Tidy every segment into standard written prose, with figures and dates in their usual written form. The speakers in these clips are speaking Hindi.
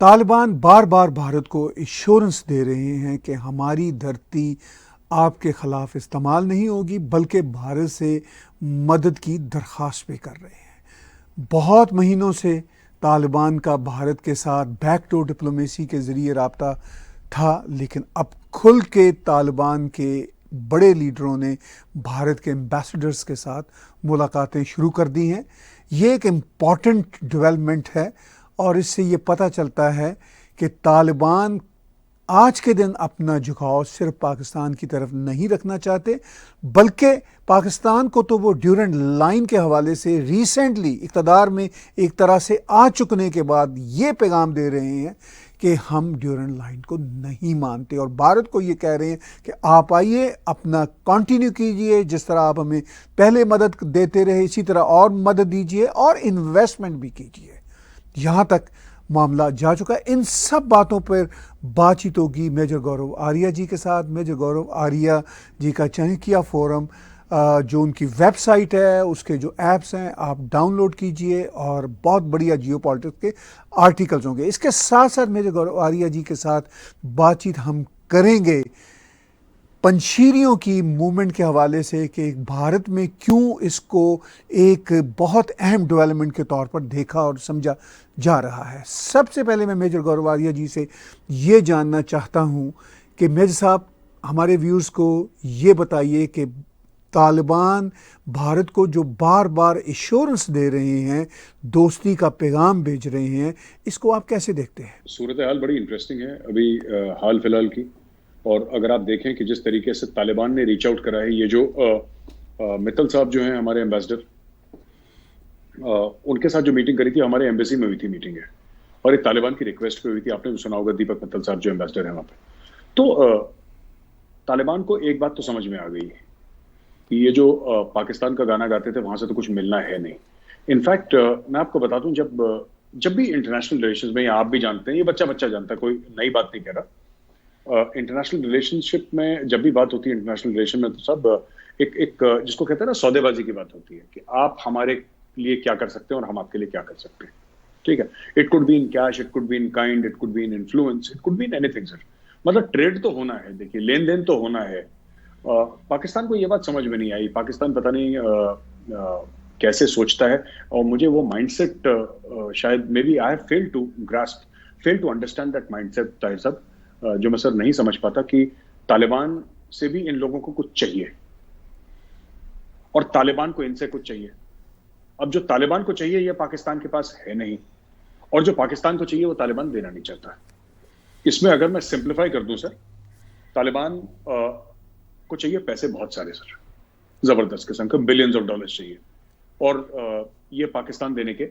तालिबान बार बार भारत को एश्योरेंस दे रहे हैं कि हमारी धरती आपके खिलाफ इस्तेमाल नहीं होगी, बल्कि भारत से मदद की दरख्वास्त भी कर रहे हैं। बहुत महीनों से तालिबान का भारत के साथ बैकडोर डिप्लोमेसी के ज़रिए राब्ता था, लेकिन अब खुल के तालिबान के बड़े लीडरों ने भारत के एम्बेसडर्स के साथ मुलाकातें शुरू कर दी हैं। ये एक इम्पॉर्टेंट डेवलपमेंट है और इससे ये पता चलता है कि तालिबान आज के दिन अपना झुकाव सिर्फ पाकिस्तान की तरफ नहीं रखना चाहते, बल्कि पाकिस्तान को तो वो ड्यूरेंट लाइन के हवाले से रिसेंटली इक़्तिदार में एक तरह से आ चुकने के बाद ये पैगाम दे रहे हैं कि हम ड्यूरेंट लाइन को नहीं मानते और भारत को ये कह रहे हैं कि आप आइए, अपना कंटिन्यू कीजिए, जिस तरह आप हमें पहले मदद देते रहे इसी तरह और मदद दीजिए और इन्वेस्टमेंट भी कीजिए। यहाँ तक मामला जा चुका है। इन सब बातों पर बातचीत होगी मेजर गौरव आर्या जी के साथ। मेजर गौरव आर्या जी का चाणक्य फोरम जो उनकी वेबसाइट है, उसके जो ऐप्स हैं आप डाउनलोड कीजिए और बहुत बढ़िया जियो पॉलिटिक्स के आर्टिकल्स होंगे। इसके साथ साथ मेजर गौरव आर्या जी के साथ बातचीत हम करेंगे पंशीरियों की मूवमेंट के हवाले से कि भारत में क्यों इसको एक बहुत अहम डेवलपमेंट के तौर पर देखा और समझा जा रहा है। सबसे पहले मैं मेजर गौरव आर्या जी से ये जानना चाहता हूँ कि मेजर साहब, हमारे व्यूअर्स को ये बताइए कि तालिबान भारत को जो बार बार एश्योरेंस दे रहे हैं, दोस्ती का पैगाम भेज रहे हैं, इसको आप कैसे देखते हैं? सूरत हाल बड़ी इंटरेस्टिंग है अभी हाल फिलहाल की। और अगर आप देखें कि जिस तरीके से तालिबान ने रीच आउट करा है, ये जो मित्तल साहब जो हैं हमारे एम्बेसडर, उनके साथ जो मीटिंग करी थी हमारे एम्बेसी में हुई थी मीटिंग है, और एक तालिबान की रिक्वेस्ट पे हुई थी। आपने भी सुना होगा, दीपक मित्तल साहब जो एम्बेसडर हैं वहाँ पे। तो तालिबान को एक बात तो समझ में आ गई है कि ये जो पाकिस्तान का गाना गाते थे वहां से तो कुछ मिलना है नहीं। इनफैक्ट मैं आपको बता दूं, जब भी इंटरनेशनल रिलेशंस में, आप भी जानते हैं, ये बच्चा बच्चा जानता है, कोई नई बात नहीं कह रहा, इंटरनेशनल रिलेशनशिप में जब भी बात होती है इंटरनेशनल रिलेशन में, तो सब एक जिसको कहते हैं ना सौदेबाजी की बात होती है कि आप हमारे लिए क्या कर सकते हैं और हम आपके लिए क्या कर सकते हैं। ठीक है, it could be in cash, it could be in kind, it could be in influence, it could be in anything sir. मतलब ट्रेड तो होना है, देखिए लेन देन तो होना है। पाकिस्तान को ये बात समझ में नहीं आई। पाकिस्तान पता नहीं कैसे सोचता है, और मुझे वो माइंडसेट शायद may be I have fail to understand that mindset Tahir साहब, जो मैं सर नहीं समझ पाता कि तालिबान से भी इन लोगों को कुछ चाहिए और तालिबान को इनसे कुछ चाहिए। अब जो तालिबान को चाहिए ये पाकिस्तान के पास है नहीं, और जो पाकिस्तान को चाहिए वो तालिबान देना नहीं चाहता। इसमें अगर मैं सिंप्लीफाई कर दूं सर, तालिबान को चाहिए पैसे बहुत सारे सर, जबरदस्त किस्म के बिलियंस ऑफ डॉलर्स चाहिए, और ये पाकिस्तान देने के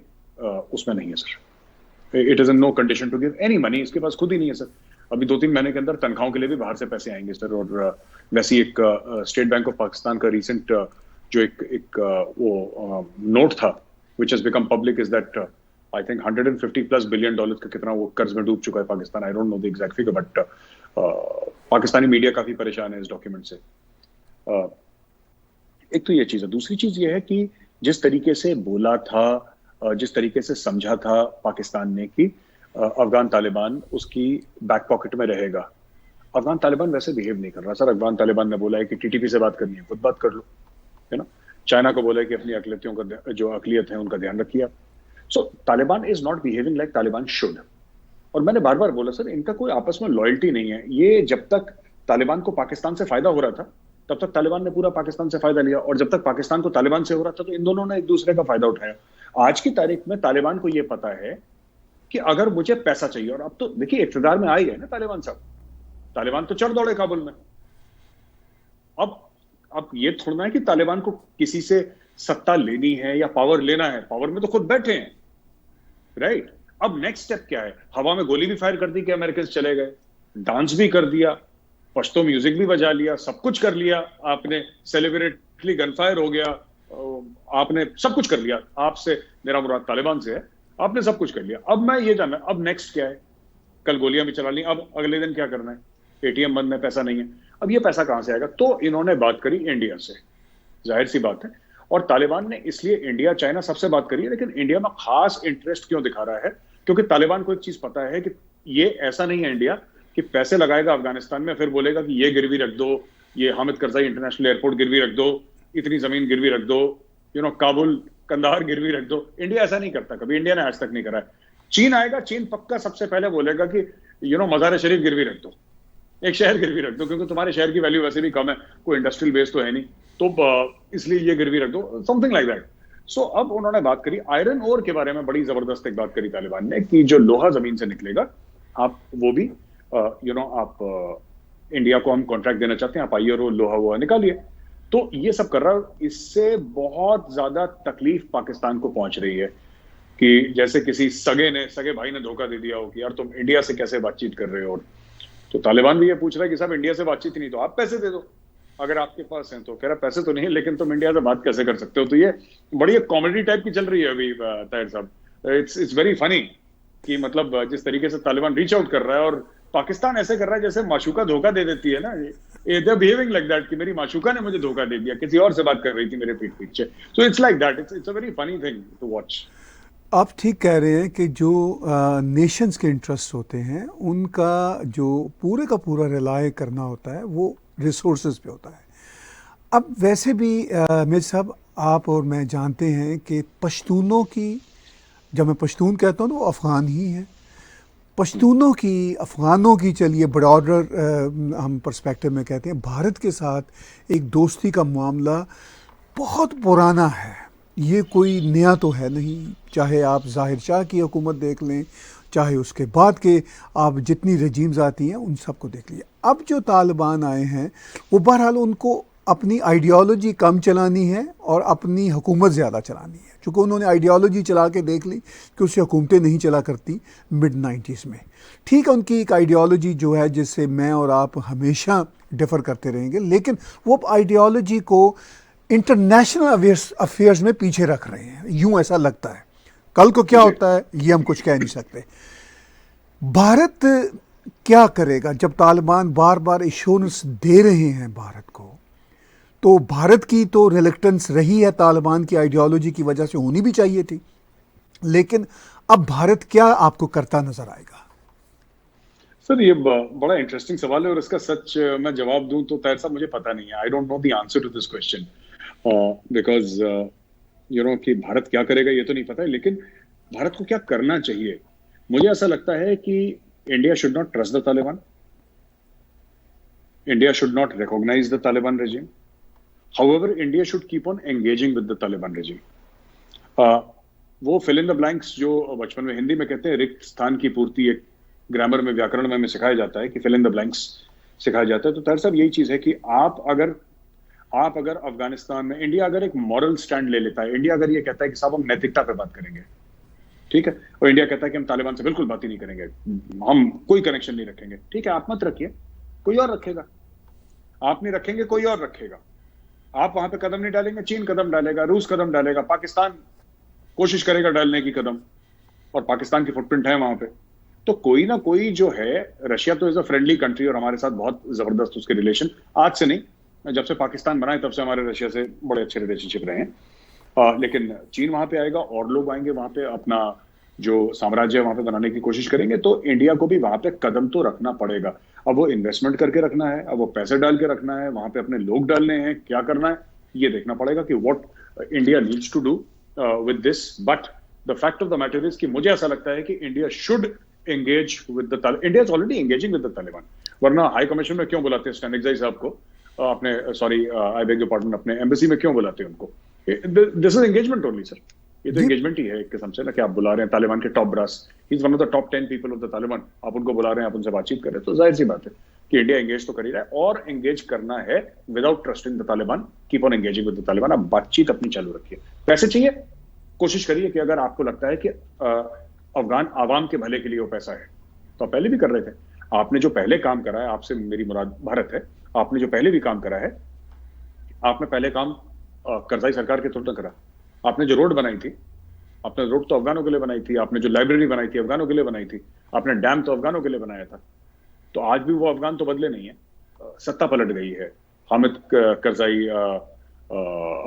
उसमें नहीं है sir. It is in no condition to give any money, इसके पास खुद ही नहीं है सर। अभी 2-3 महीने के अंदर तनख्वाहों के लिए भी बाहर से पैसे आएंगे सर। और वैसे एक स्टेट बैंक ऑफ पाकिस्तान का रिसेंट जो एक वो नोट था which has become public is that I think $150+ billion का कितना वो कर्ज में डूब चुका है पाकिस्तान। आई don't know the exact figure, but Pakistani media काफी परेशान है इस डॉक्यूमेंट से। एक तो ये चीज है। दूसरी चीज ये है कि जिस तरीके से बोला था, जिस तरीके से समझा था पाकिस्तान ने कि अफगान तालिबान उसकी बैक पॉकेट में रहेगा, अफगान तालिबान वैसे बिहेव नहीं कर रहा सर। अफगान तालिबान ने बोला है कि टीटीपी से बात करनी है, खुद बात कर लो, है ना। चाइना को बोला है कि अपनी अकलियतों का जो अकलियत है उनका ध्यान रखिए आप। So Taliban is not behaving like Taliban should. और मैंने बार बार बोला सर, इनका कोई आपस में लॉयल्टी नहीं है। ये जब तक तालिबान को पाकिस्तान से फायदा हो रहा था तब तक तालिबान ने पूरा पाकिस्तान से फायदा लिया, और जब तक पाकिस्तान को तालिबान से हो रहा था तो इन दोनों ने एक दूसरे का फायदा उठाया। आज की तारीख में तालिबान को यह पता है कि अगर मुझे पैसा चाहिए, और अब तो देखिए इक़्तिदार में आ ही गए ना तालिबान साहब, तालिबान तो चढ़ दौड़े काबुल में। अब ये थोड़ा है कि तालिबान को किसी से सत्ता लेनी है या पावर लेना है, पावर में तो खुद बैठे हैं, राइट। अब नेक्स्ट स्टेप क्या है? हवा में गोली भी फायर कर दी कि अमेरिकन चले गए, डांस भी कर दिया, पश्तो म्यूजिक भी बजा लिया, सब कुछ कर लिया आपने, सेलिब्रेटली गनफायर हो गया, आपने सब कुछ कर लिया। आपसे मेरा मुराद तालिबान से है, आपने सब कुछ कर लिया। अब मैं ये जानना, अब नेक्स्ट क्या है? कल गोलियां भी चला ली, अब अगले दिन क्या करना है? एटीएम बंद है, पैसा नहीं है। अब ये पैसा कहां से आएगा? तो इन्होंने बात करी इंडिया से, जाहिर सी बात है। और तालिबान ने इसलिए इंडिया, चाइना सबसे बात करी है, लेकिन इंडिया में खास इंटरेस्ट क्यों दिखा रहा है? क्योंकि तालिबान को एक चीज पता है कि ये ऐसा नहीं है इंडिया कि पैसे लगाएगा अफगानिस्तान में, फिर बोलेगा कि ये गिरवी रख दो, ये हामिद करजाई इंटरनेशनल एयरपोर्ट गिरवी रख दो, इतनी जमीन गिरवी रख दो, काबुल कंधार गिरवी रख दो। इंडिया ऐसा नहीं करता, कभी इंडिया ने आज तक नहीं करा है। चीन आएगा, चीन पक्का सबसे पहले बोलेगा कि मजार शरीफ गिरवी रख दो, एक शहर गिरवी रख दो, क्योंकि तुम्हारे शहर की वैल्यू वैसे भी कम है, कोई इंडस्ट्रियल बेस तो है नहीं, तो इसलिए ये गिरवी रख दो, समथिंग लाइक दैट। सो अब उन्होंने बात करी आयरन ओर के बारे में, बड़ी जबरदस्त एक बात करी तालिबान ने कि जो लोहा जमीन से निकलेगा, आप वो भी आप इंडिया को हम कॉन्ट्रैक्ट देना चाहते हैं, आप आइए और लोहा वोहा निकालिए। तो ये सब कर रहा है। इससे बहुत ज्यादा तकलीफ पाकिस्तान को पहुंच रही है कि जैसे किसी सगे भाई ने धोखा दे दिया हो कि यार तुम इंडिया से कैसे बातचीत कर रहे हो। तो तालिबान भी ये पूछ रहा है कि साहब इंडिया से बातचीत नहीं तो आप पैसे दे दो, अगर आपके पास हैं तो। कह रहा पैसे तो नहीं है, लेकिन तुम इंडिया से बात कैसे कर सकते हो। तो ये बड़ी एक कॉमेडी टाइप की चल रही है अभी ताहिर साहब। इट्स वेरी फनी कि मतलब जिस तरीके से तालिबान रीच आउट कर रहा है और पाकिस्तान ऐसे कर रहा है जैसे माशूका धोखा दे देती है ना। They are behaving like that कि मेरी माशूका ने मुझे धोखा दे दिया, किसी और से बात कर रही थी मेरे पीठ पीछे। So it's like that, it's a very funny thing to watch. आप ठीक कह रहे हैं कि जो नेशंस के इंटरेस्ट होते हैं उनका जो पूरे का पूरा रिलाय करना होता है वो रिसोर्सेज पे होता है। अब वैसे भी मेरे साहब आप और मैं जानते हैं कि पश्तूनों की, जब मैं पश्तून कहता हूँ तो वो अफ़गान ही हैं, पश्तूनों की, अफ़गानों की, चलिए ब्रॉडर हम पर्सपेक्टिव में कहते हैं, भारत के साथ एक दोस्ती का मामला बहुत पुराना है। ये कोई नया तो है नहीं। चाहे आप ज़ाहिर शाह की हुकूमत देख लें, चाहे उसके बाद के आप जितनी रजीम्स आती हैं उन सबको देख लीजिए। अब जो तालिबान आए हैं वो बहरहाल उनको अपनी आइडियोलॉजी कम चलानी है और अपनी हुकूमत ज़्यादा चलानी है, चूँकि उन्होंने आइडियोलॉजी चला के देख ली कि उससे हुकूमतें नहीं चला करती मिड 90s में। ठीक है, उनकी एक आइडियोलॉजी जो है जिससे मैं और आप हमेशा डिफ़र करते रहेंगे, लेकिन वो आइडियोलॉजी को इंटरनेशनल अफेयर्स में पीछे रख रहे हैं, यूं ऐसा लगता है। कल को क्या होता है ये हम कुछ कह नहीं सकते। भारत क्या करेगा जब तालिबान बार बार एश्योरेंस दे रहे हैं भारत को? तो भारत की तो रिलेक्टेंस रही है, तालिबान की आइडियोलॉजी की वजह से होनी भी चाहिए थी, लेकिन अब भारत क्या आपको करता नजर आएगा? सर ये बड़ा इंटरेस्टिंग सवाल है और इसका सच मैं जवाब दूं तो ताहिर साहब मुझे पता नहीं है। I don't know the answer to this question because कि भारत क्या करेगा ये तो नहीं पता है, लेकिन भारत को क्या करना चाहिए। मुझे ऐसा लगता है कि India should not trust the Taliban, India should not recognise the Taliban regime, however India should keep on engaging with the Taliban regime. वो फिल इन द ब्लैंक्स जो बचपन में हिंदी में कहते हैं रिक्त स्थान की पूर्ति, एक ग्रामर में, व्याकरण में सिखाया जाता है कि फिल इन द ब्लैंक्स सिखाया जाता है। तो ताहिर साहब यही चीज है कि आप अगर अफगानिस्तान में, इंडिया अगर एक मॉरल स्टैंड ले लेता है, इंडिया अगर ये कहता है कि साहब हम नैतिकता पे बात करेंगे, ठीक है, और इंडिया कहता है कि हम तालिबान से बिल्कुल बात ही नहीं करेंगे, हम कोई कनेक्शन नहीं रखेंगे, ठीक है, आप मत रखिए, कोई और रखेगा। आप नहीं रखेंगे, कोई और रखेगा। आप वहां पे कदम नहीं डालेंगे, चीन कदम डालेगा, रूस कदम डालेगा, पाकिस्तान कोशिश करेगा डालने की कदम, और पाकिस्तान की फुटप्रिंट है वहां पे। तो कोई ना कोई जो है, रशिया तो इज अ फ्रेंडली कंट्री और हमारे साथ बहुत जबरदस्त उसके रिलेशन, आज से नहीं, जब से पाकिस्तान बना है तब से हमारे रशिया से बड़े अच्छे रिलेशनशिप रहे हैं। लेकिन चीन वहां पे आएगा और लोग आएंगे वहां पे, अपना जो साम्राज्य वहां पे बनाने की कोशिश करेंगे, तो इंडिया को भी वहां पे कदम तो रखना पड़ेगा। अब वो इन्वेस्टमेंट करके रखना है, अब वो पैसे डाल के रखना है, वहां पे अपने लोग डालने हैं, क्या करना है ये देखना पड़ेगा कि what India needs to do with this. But the fact of the matter is कि मुझे ऐसा लगता है कि India should engage with the Taliban. India is already engaging with the Taliban, वरना हाई कमीशन में क्यों बुलाते हैं स्टैनिकजाई साहब को, अपने sorry I beg your pardon, अपने एम्बेसी में क्यों बुलाते हैं उनको? This is engagement only sir, ये तो एंगेजमेंट ही है एक किस्म से ना, कि आप बुला रहे हैं तालिबान के top brass, he is one of the top 10 people of the Taliban, आप उनको बुला रहे हैं, आप उनसे बातचीत कर रहे हैं, तो जाहिर सी बात है कि इंडिया एंगेज तो कर ही रहा है, और एंगेज करना है without trusting the Taliban. Keep on engaging with the Taliban, आप बातचीत अपनी चालू रखिए। पैसे चाहिए, कोशिश करिए कि अगर आपको लगता है कि अफगान आवाम के भले के लिए वो पैसा है, तो आप पहले भी कर रहे थे। आपने जो पहले काम करा है, आपसे मेरी मुराद भारत है, आपने जो पहले भी काम करा है, आपने पहले काम करजाई सरकार के तुरंत करा। आपने जो रोड बनाई थी, आपने रोड तो अफगानों के लिए बनाई थी, आपने जो लाइब्रेरी बनाई थी अफगानों के लिए बनाई थी, आपने डैम तो अफगानों के लिए बनाया था। तो आज भी वो अफगान तो बदले नहीं है, सत्ता पलट गई है। हामिद करजाई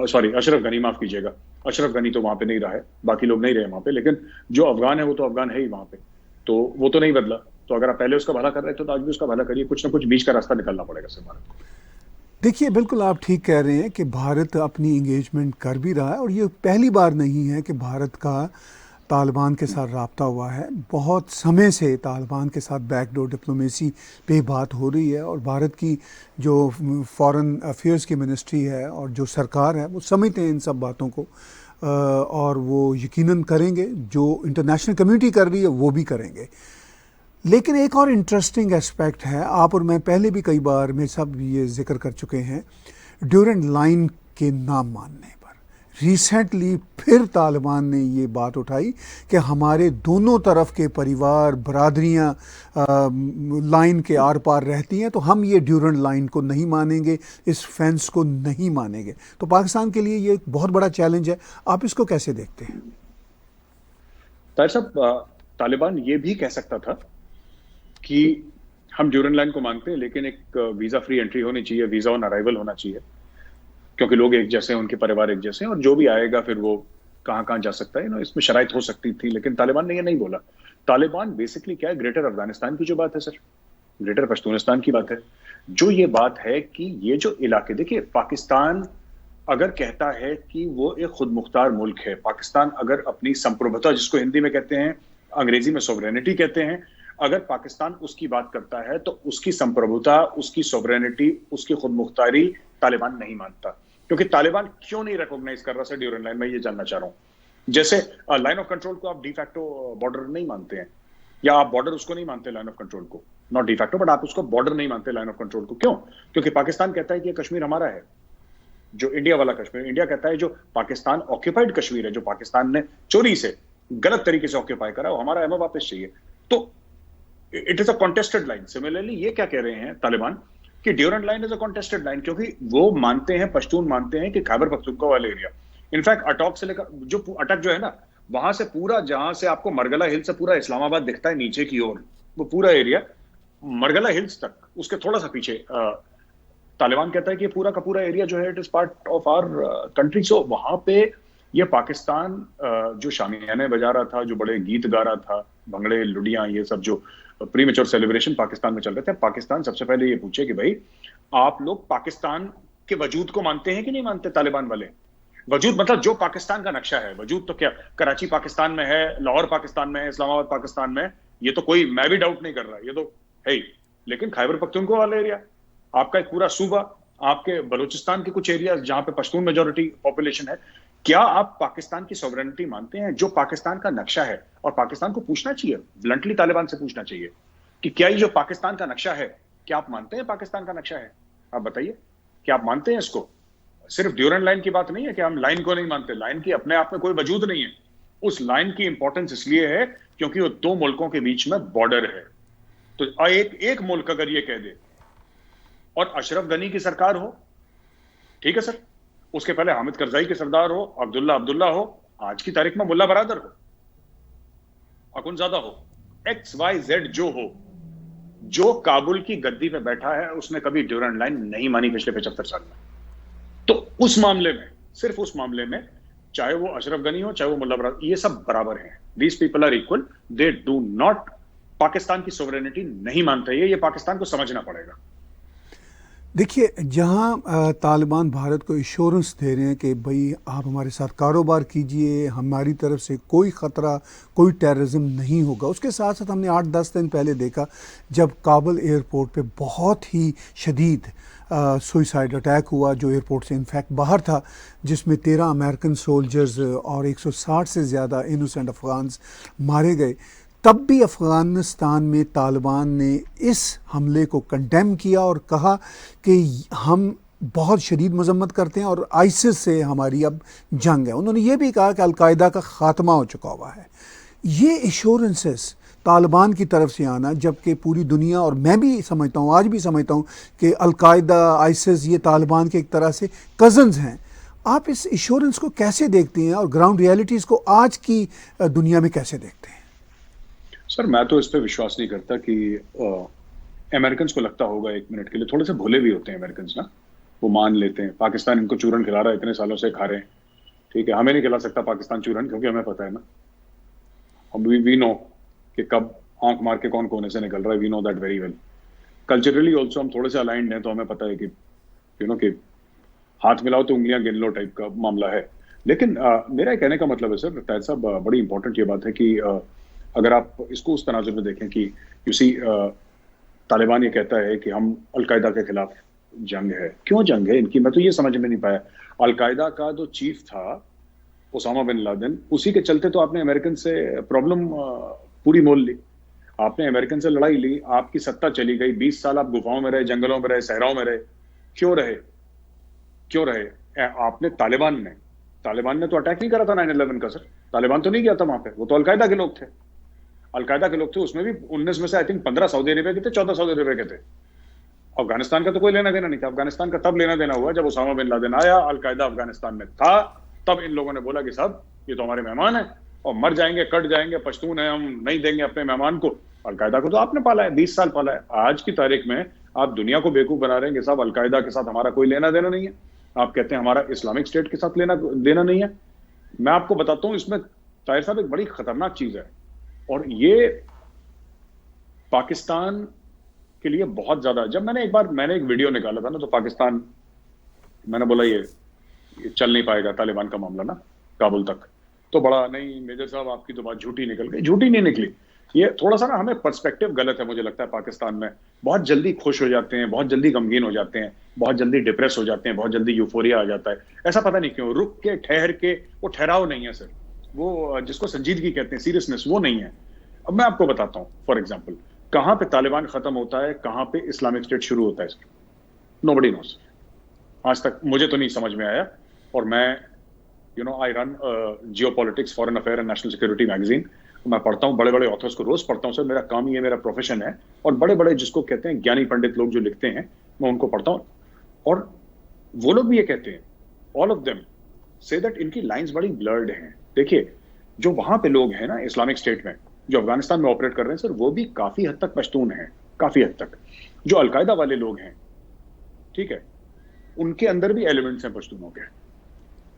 सॉरी अशरफ गनी, माफ कीजिएगा, अशरफ गनी तो वहां पे नहीं रहा है, बाकी लोग नहीं रहे वहां पे, लेकिन जो अफगान है वो तो अफगान है ही वहां पे, तो वो तो नहीं बदला। तो अगर आप पहले उसका भला कर रहे थे तो आज भी उसका भला करिए, कुछ ना कुछ बीच का रास्ता निकलना पड़ेगा सर भारत को। देखिए, बिल्कुल आप ठीक कह रहे हैं कि भारत अपनी इंगेजमेंट कर भी रहा है, और ये पहली बार नहीं है कि भारत का तालिबान के साथ राब्ता हुआ है। बहुत समय से तालिबान के साथ बैकडोर डिप्लोमेसी पे बात हो रही है, और भारत की जो फॉरेन अफेयर्स की मिनिस्ट्री है और जो सरकार है वो समझते हैं इन सब बातों को, और वो यकीनन करेंगे, जो इंटरनेशनल कम्युनिटी कर रही है वो भी करेंगे। लेकिन एक और इंटरेस्टिंग एस्पेक्ट है, आप और मैं पहले भी कई बार में सब ये जिक्र कर चुके हैं, ड्यूरेंट लाइन के नाम मानने पर रिसेंटली फिर तालिबान ने ये बात उठाई कि हमारे दोनों तरफ के परिवार, बरादरियां लाइन के आर पार रहती हैं, तो हम ये ड्यूरेंट लाइन को नहीं मानेंगे, इस फेंस को नहीं मानेंगे। तो पाकिस्तान के लिए ये एक बहुत बड़ा चैलेंज है, आप इसको कैसे देखते हैं? ताहिर साहब, तालिबान ये भी कह सकता था कि हम ड्यूरेंट लाइन को मानते हैं, लेकिन एक वीजा फ्री एंट्री होनी चाहिए, वीजा ऑन अराइवल होना चाहिए, क्योंकि लोग एक जैसे हैं, उनके परिवार एक जैसे हैं, और जो भी आएगा फिर वो कहाँ कहाँ जा सकता है, इसमें शराइत हो सकती थी। लेकिन तालिबान ने ये नहीं बोला। तालिबान बेसिकली क्या है, ग्रेटर अफगानिस्तान की जो बात है सर, ग्रेटर पश्तूनिस्तान की बात है, जो ये बात है कि ये जो इलाके, देखिए पाकिस्तान अगर कहता है कि वो एक खुद मुख्तार मुल्क है, पाकिस्तान अगर अपनी संप्रभुता, जिसको हिंदी में कहते हैं, अंग्रेजी में सोवरेनिटी कहते हैं, अगर पाकिस्तान उसकी बात करता है तो उसकी संप्रभुता, उसकी सोवरेनिटी, उसकी खुद मुख्तारी तालिबान नहीं मानता। क्योंकि तालिबान क्यों नहीं रिकॉग्नाइज कर रहा सर ड्यूरेंट लाइन, मैं ये जानना चाह रहा हूं। जैसे लाइन ऑफ कंट्रोल को आप डिफैक्टो बॉर्डर नहीं मानते हैं, या आप बॉर्डर उसको नहीं मानते लाइन ऑफ कंट्रोल को, नॉट डिफैक्टो बट आप उसको बॉर्डर नहीं मानते लाइन ऑफ कंट्रोल को। क्यों? क्योंकि पाकिस्तान कहता है कि कश्मीर हमारा है, जो इंडिया वाला कश्मीर। इंडिया कहता है जो पाकिस्तान ऑक्यूपाइड कश्मीर है, जो पाकिस्तान ने चोरी से, गलत तरीके से ऑक्यूपाई करा, वो हमारा, हमें वापस चाहिए। तो it is a contested line. Similarly ये क्या कह रहे हैं तालिबान कि Durand line is a contested line, क्योंकि वो मानते हैं, पश्तून मानते हैं कि खैबर पख्तूनख्वा वाले एरिया, इनफैक्ट अटक से लेकर जो अटक जो है ना, वहां से पूरा, जहां से आपको मरगला हिल से पूरा इस्लामाबाद दिखता है नीचे की ओर, वो पूरा एरिया मरगला हिल्स तक, उसके थोड़ा सा पीछे तालिबान कहता है कि पूरा का पूरा एरिया जो है it is part of our country. So वहां पे ये पाकिस्तान जो शामियाने बजा रहा था, जो बड़े गीत गा रहा था, भंगड़े, लुडियां, ये सब जो प्रीमेच्योर सेलिब्रेशन पाकिस्तान में चल रहे थे, पाकिस्तान सबसे पहले ये पूछे कि भाई आप लोग पाकिस्तान के वजूद को मानते हैं कि नहीं मानते? तालिबान वाले वजूद मतलब जो पाकिस्तान का नक्शा है, वजूद तो क्या कराची पाकिस्तान में है, लाहौर पाकिस्तान में है, इस्लामाबाद पाकिस्तान में है, ये तो कोई, मैं भी डाउट नहीं कर रहा, ये तो है ही। लेकिन खैबर पख्तूनख्वा वाला एरिया, आपका एक पूरा सूबा, आपके बलूचिस्तान के कुछ एरिया जहां पे पश्तून मेजोरिटी पॉपुलेशन है, क्या आप पाकिस्तान की सॉवरेनिटी मानते हैं, जो पाकिस्तान का नक्शा है? और पाकिस्तान को पूछना चाहिए, ब्लंटली तालिबान से पूछना चाहिए कि क्या ये जो पाकिस्तान का नक्शा है, क्या आप मानते हैं पाकिस्तान का नक्शा है? आप बताइए, क्या आप मानते हैं इसको? सिर्फ ड्यूरेंट लाइन की बात नहीं है कि हम लाइन को नहीं मानते, लाइन की अपने आप में कोई वजूद नहीं है। उस लाइन की इंपॉर्टेंस इसलिए है क्योंकि वो दो मुल्कों के बीच में बॉर्डर है। तो एक मुल्क अगर ये कह दे, और अशरफ गनी की सरकार हो, ठीक है सर, उसके पहले हामिद करजाई के सरदार हो, अब्दुल्ला हो, आज की तारीख में मुल्ला बरादर हो, अकुनजादा हो, XYZ जो हो, जो काबुल की गद्दी पे बैठा है, उसने कभी ड्यूरेंट लाइन नहीं मानी पिछले 75 साल में। तो उस मामले में, सिर्फ उस मामले में, चाहे वो अशरफ गनी हो, चाहे वो मुल्ला बरादर, ये सब बराबर हैं। These people are equal, they do not, Pakistan की सोवरेनिटी नहीं मानते। ये पाकिस्तान को समझना पड़ेगा। देखिए, जहां तालिबान भारत को इंश्योरेंस दे रहे हैं कि भाई आप हमारे साथ कारोबार कीजिए, हमारी तरफ से कोई ख़तरा, कोई टेररिज्म नहीं होगा, उसके साथ साथ हमने 8-10 दिन पहले देखा जब काबुल एयरपोर्ट पे बहुत ही शदीद सुइसाइड अटैक हुआ, जो एयरपोर्ट से इनफैक्ट बाहर था, जिसमें 13 अमेरिकन सोल्जर्स और 160 से ज़्यादा इनोसेंट अफगान्स मारे गए। तब भी अफ़गानिस्तान में तालिबान ने इस हमले को कंडेम किया और कहा कि हम बहुत शदीद मजम्मत करते हैं और आइसिस से हमारी अब जंग है। उन्होंने ये भी कहा कि अलकायदा का ख़ात्मा हो चुका हुआ है। ये एश्योरेंसेस तालिबान की तरफ से आना, जबकि पूरी दुनिया, और मैं भी समझता हूँ, आज भी समझता हूँ कि अलकायदा, आइसिस, ये तालिबान के एक तरह से कज़न्स हैं। आप इस एश्योरेंस को कैसे देखते हैं और ग्राउंड रियलिटीज़ को आज की दुनिया में कैसे देखते हैं? सर, मैं तो इस पर विश्वास नहीं करता कि अमेरिकन को लगता होगा एक मिनट के लिए, थोड़े से भोले भी होते हैं अमेरिकन ना, वो मान लेते हैं। पाकिस्तान इनको चूरन खिला रहा है, इतने सालों से खा रहे हैं, ठीक है। हमें नहीं खिला सकता पाकिस्तान चूरन, क्योंकि हमें पता है ना, हम वी नो कि कब आंख मार के कौन कोने से निकल रहा है। We know that very well. Culturally also हम थोड़े से अलाइंड हैं, तो हमें पता है कि कि हाथ मिलाओ तो उंगलियां गिन लो टाइप का मामला है। लेकिन मेरा ये कहने का मतलब है सर, ताहिर साहब, बड़ी इंपॉर्टेंट ये बात है कि अगर आप इसको उस तनाजुर में देखें कि यू सी, तालिबान ये कहता है कि हम अलकायदा के खिलाफ जंग है। क्यों जंग है इनकी, मैं तो ये समझ में नहीं पाया। अलकायदा का जो चीफ था ओसामा बिन लादेन, उसी के चलते तो आपने अमेरिकन से प्रॉब्लम पूरी मोल ली। आपने अमेरिकन से लड़ाई ली, आपकी सत्ता चली गई, 20 साल आप गुफाओं में रहे, जंगलों में रहे, सहराओं में रहे। क्यों रहे? क्यों रहे? आपने तालिबान ने तो अटैक नहीं करा था 9/11 का सर। तालिबान तो नहीं गया था वहां पे, वो तो अलकायदा के लोग थे। अलकायदा के लोग थे, उसमें भी 19 में से आई थिंक 15 सऊदी अरेबिया के थे, 14 सऊदी अरेबिया के थे। अफगानिस्तान का तो कोई लेना देना नहीं था। अफगानिस्तान का तब लेना देना हुआ जब ओसामा बिन लादेन आया, अलकायदा अफगानिस्तान में था। तब इन लोगों ने बोला कि साहब ये तो हमारे मेहमान है और मर जाएंगे, कट जाएंगे, पश्तून है, हम नहीं देंगे अपने मेहमान को। अलकायदा को तो आपने पाला है, 20 साल पाला है। आज की तारीख में आप दुनिया को बेवकूफ बना रहे हैं कि साहब अलकायदा के साथ हमारा कोई लेना देना नहीं है। आप कहते हैं हमारा इस्लामिक स्टेट के साथ लेना देना नहीं है। मैं आपको बताता हूं, इसमें ताहिर साहब एक बड़ी खतरनाक चीज है, और ये पाकिस्तान के लिए बहुत ज्यादा। जब मैंने एक वीडियो निकाला था ना, तो पाकिस्तान, मैंने बोला ये चल नहीं पाएगा तालिबान का मामला ना काबुल तक, तो बड़ा नहीं मेजर साहब आपकी तो बात झूठी निकल गई। झूठी नहीं निकली। ये थोड़ा सा ना हमें पर्सपेक्टिव गलत है, मुझे लगता है। पाकिस्तान में बहुत जल्दी खुश हो जाते हैं, बहुत जल्दी गमगीन हो जाते हैं, बहुत जल्दी डिप्रेस हो जाते हैं, बहुत जल्दी यूफोरिया आ जाता है। ऐसा पता नहीं क्यों, रुक के ठहर के, वो ठहराव नहीं है सर, वो जिसको संजीदगी कहते हैं, सीरियसनेस, वो नहीं है। अब मैं आपको बताता हूँ, फॉर एग्जाम्पल, कहां पे तालिबान खत्म होता है, कहां पे इस्लामिक स्टेट शुरू होता है, नोबडी नोस। आज तक मुझे तो नहीं समझ में आया। और मैं I run geopolitics, foreign affair and national security magazine. मैं पढ़ता हूँ, बड़े बड़े ऑथर्स को रोज पढ़ता हूँ सर, मेरा काम ये, मेरा प्रोफेशन है। और बड़े बड़े जिसको कहते हैं ज्ञानी पंडित लोग जो लिखते हैं, मैं उनको पढ़ता हूँ। और वो लोग भी ये कहते हैं, all of them say that इनकी लाइंस बड़ी ब्लर्ड हैं। देखिए, जो वहां पे लोग हैं ना इस्लामिक स्टेट में, जो अफगानिस्तान में ऑपरेट कर रहे हैं सर, वो भी काफी हद तक पश्तून हैं, काफी हद तक। जो अलकायदा वाले लोग हैं, ठीक है, उनके अंदर भी एलिमेंट्स हैं पश्तूनों के।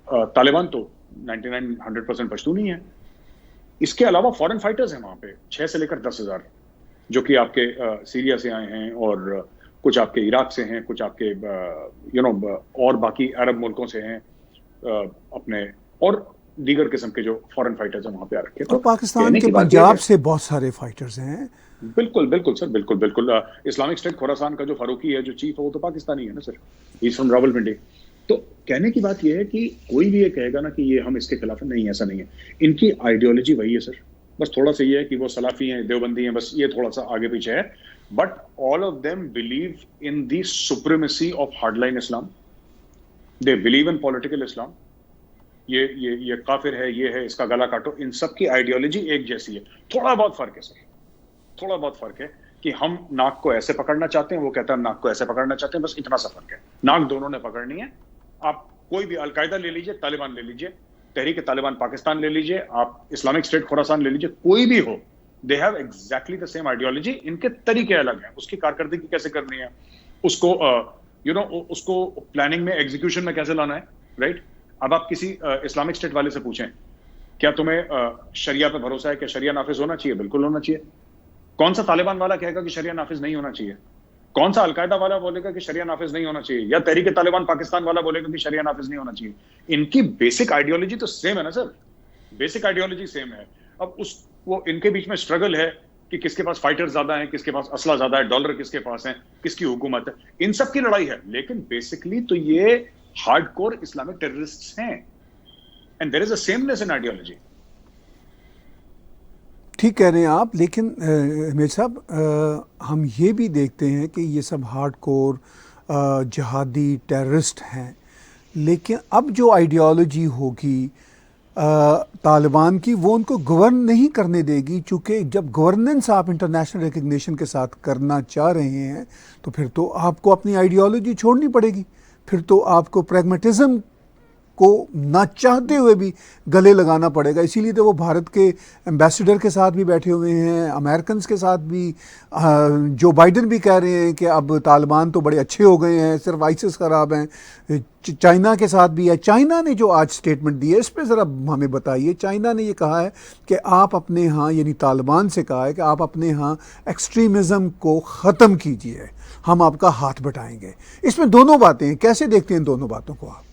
तालिबान तो 99-100% पश्तून ही है। इसके अलावा फॉरेन फाइटर्स हैं वहां पे 6 से लेकर 10,000, जो कि आपके सीरिया से आए हैं, और कुछ आपके इराक से हैं, कुछ आपके और बाकी अरब मुल्कों से हैं, अपने और दीगर किस्म के जो फॉरेन फाइटर्स हैं वहां पे आ रखे। तो पाकिस्तान के पंजाब से बहुत सारे फाइटर्स हैं। बिल्कुल बिल्कुल सर, बिल्कुल बिल्कुल। इस्लामिक स्टेट खोरासान का जो फारूकी है, जो चीफ है, वो तो पाकिस्तानी है ना sir, he is from Rawalpindi. तो कहने की बात यह है कि कोई भी ये कहेगा ना कि ये हम इसके खिलाफ है, नहीं, ऐसा नहीं है। इनकी आइडियोलॉजी वही है सर, बस थोड़ा सा ये है कि वो सलाफी हैं, देवबंदी हैं, बस ये थोड़ा सा आगे पीछे है। But all of them believe in the supremacy of hardline Islam. They believe in political Islam. ये काफिर है, ये है, इसका गला काटो। इन सब की आइडियोलॉजी एक जैसी है। थोड़ा बहुत फर्क है सर, थोड़ा बहुत फर्क है कि हम नाक को ऐसे पकड़ना चाहते हैं, वो कहता है नाक को ऐसे पकड़ना चाहते हैं, बस इतना सा फर्क है। नाक दोनों ने पकड़नी है। आप कोई भी अलकायदा ले लीजिए, तालिबान ले लीजिए, तहरीक तालिबान पाकिस्तान ले लीजिए, आप इस्लामिक स्टेट खोरासान ले लीजिए, कोई भी हो, they have exactly the same ideology. इनके तरीके अलग हैं, उसकी कारकर्दगी कैसे करनी है, उसको उसको प्लानिंग में, एग्जीक्यूशन में कैसे लाना है, राइट। अब आप किसी इस्लामिक स्टेट वाले से पूछें, क्या तुम्हें शरिया पे भरोसा है, क्या शरिया नाफिज होना चाहिए? बिल्कुल होना चाहिए। कौन सा तालिबान वाला कहेगा कि शरिया नाफिज नहीं होना चाहिए? कौन सा अलकायदा वाला बोलेगा कि शरिया नाफिज नहीं होना चाहिए? या तहरीक तालिबान पाकिस्तान वाला बोलेगा कि शरिया नाफिज नहीं होना चाहिए? इनकी बेसिक आइडियोलॉजी तो सेम है ना सर, बेसिक आइडियोलॉजी सेम है। अब वो इनके बीच में स्ट्रगल है कि किसके पास फाइटर ज्यादा है, किसके पास असला ज्यादा है, डॉलर किसके पास है, किसकी हुकूमत है, इन सब की लड़ाई है। लेकिन बेसिकली तो ये हार्डकोर इस्लामिक टेररिस्ट्स हैं, and there is a sameness in ideology. ठीक कह रहे हैं आप, लेकिन मेर साहब, हम ये भी देखते हैं कि ये सब हार्डकोर जिहादी टेररिस्ट हैं, लेकिन अब जो आइडियोलॉजी होगी तालिबान की, वो उनको गवर्न नहीं करने देगी। चूँकि जब गवर्नेंस आप इंटरनेशनल रिकग्निशन के साथ करना चाह रहे हैं, तो फिर तो आपको अपनी आइडियोलॉजी छोड़नी पड़ेगी, फिर तो आपको प्रैग्मेटिज्म को ना चाहते हुए भी गले लगाना पड़ेगा। इसीलिए तो वो भारत के एम्बेसडर के साथ भी बैठे हुए हैं, अमेरिकन के साथ भी। जो बाइडन भी कह रहे हैं कि अब तालिबान तो बड़े अच्छे हो गए हैं, सिर्फ आइसिस खराब हैं। चाइना के साथ भी है। चाइना ने जो आज स्टेटमेंट दी है, इस पर ज़रा हमें बताइए। चाइना ने ये कहा है कि आप अपने यहाँ, यानी तालिबान से कहा है कि आप अपने यहाँ एक्सट्रीमिज़म को ख़त्म कीजिए, हम आपका हाथ बटाएंगे। इसमें दोनों बातें हैं, कैसे देखते हैं इन दोनों बातों को आप?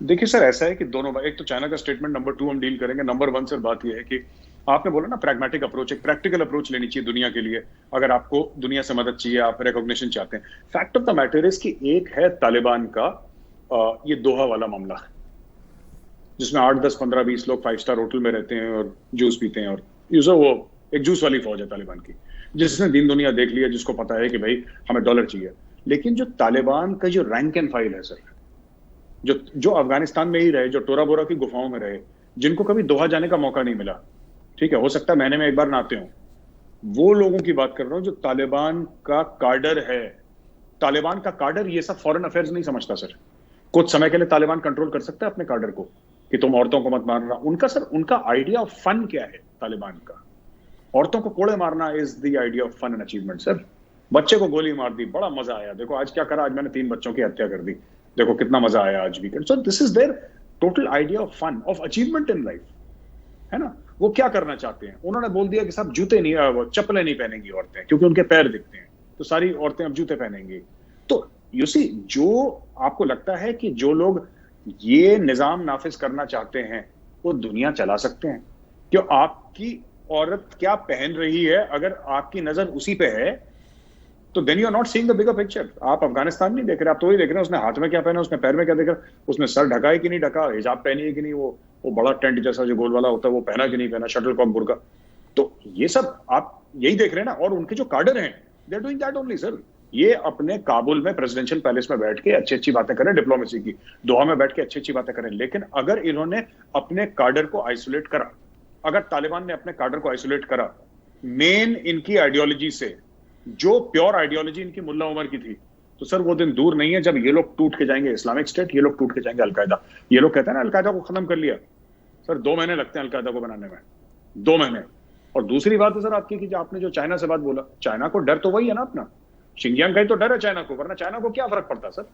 देखिए सर, ऐसा है कि दोनों, एक तो चाइना का स्टेटमेंट, नंबर 2 हम डील करेंगे। नंबर 1 सर बात यह है कि आपने बोला ना प्रैग्मेटिक अप्रोच, एक प्रैक्टिकल अप्रोच लेनी चाहिए दुनिया के लिए। अगर आपको दुनिया से मदद चाहिए, आप रिकॉग्निशन चाहते हैं। Fact of the matter is कि एक है तालिबान का ये दोहा वाला मामला, जिसमें 8, 10, 15, 20 लोग 5 स्टार होटल में रहते हैं और जूस पीते हैं। और यूजर वो एक जूस वाली फौज है तालिबान की, जिसने दीन दुनिया देख लिया, जिसको पता है कि भाई हमें डॉलर चाहिए। लेकिन जो तालिबान का जो रैंक एंड फाइल है सर, जो अफगानिस्तान में ही रहे, जो टोरा बोरा की गुफाओं में रहे, जिनको कभी दोहा जाने का मौका नहीं मिला, ठीक है, हो सकता है महीने में एक बार ना आते हो, वो लोगों की बात कर रहा हूं जो तालिबान का कार्डर है। तालिबान का कार्डर ये सब फॉरेन अफेयर्स नहीं समझता सर। कुछ समय के लिए तालिबान कंट्रोल कर सकता है अपने कार्डर को कि तुम औरतों को मत मारना। उनका सर, उनका आइडिया ऑफ फन क्या है तालिबान का? औरतों को कोड़े मारना is the idea of fun and achievement sir. बच्चे को गोली मार दी, बड़ा मजा आया, देखो आज क्या करा, आज मैंने 3 बच्चों की हत्या कर दी, देखो कितना मजा आया आज weekend. So this is their total idea of fun, of achievement in life, है ना। वो क्या करना चाहते हैं? उन्होंने बोल दिया कि साहब जूते नहीं, वो चप्पलें नहीं पहनेंगी औरतें, क्योंकि उनके पैर दिखते हैं, तो सारी औरतें अब जूते पहनेंगी। तो यू सी, जो आपको लगता है कि जो लोग ये निजाम नाफिज करना चाहते हैं वो दुनिया चला सकते हैं? क्यों आपकी औरत क्या पहन रही है, अगर आपकी नजर उसी पे है, तो then you are not seeing the bigger picture. आप अफगानिस्तान नहीं देख रहे, आप तो वही देख रहे हैं उसने हाथ में क्या पहना, उसने पैर में क्या देख रहा, उसने सर ढका है कि नहीं ढका, हिजाब पहनी है कि नहीं, वो बड़ा टेंट जैसा जो गोल वाला होता है वो पहना कि नहीं पहना, शटल कॉक बुर्का। तो ये सब आप यही देख रहे हैं ना। और उनके जो कार्डर हैं, they are doing that only sir. ये अपने काबुल में प्रेसिडेंशियल पैलेस में बैठ के अच्छी अच्छी बातें करें, डिप्लोमेसी की, दोहा में बैठ के अच्छी अच्छी बातें करें, लेकिन अगर इन्होंने अपने कार्डर को आइसोलेट करा, अगर तालिबान ने अपने कार्डर को आइसोलेट करा मेन इनकी आइडियोलॉजी से, जो प्योर आइडियोलॉजी इनकी मुल्ला उमर की थी, तो सर वो दिन दूर नहीं है जब ये लोग टूट के जाएंगे इस्लामिक स्टेट, ये लोग टूट के जाएंगे अलकायदा। ये लोग कहते हैं ना अलकायदा को खत्म कर लिया, सर 2 महीने लगते हैं अलकायदा को बनाने में, 2 महीने। और दूसरी बात है सर आपकी कि जो आपने जो चाइना से बात बोला, चाइना को डर तो वही है ना अपना, शिंजियांग का ही तो डर है चाइना को, वरना चाइना को क्या फर्क पड़ता sir?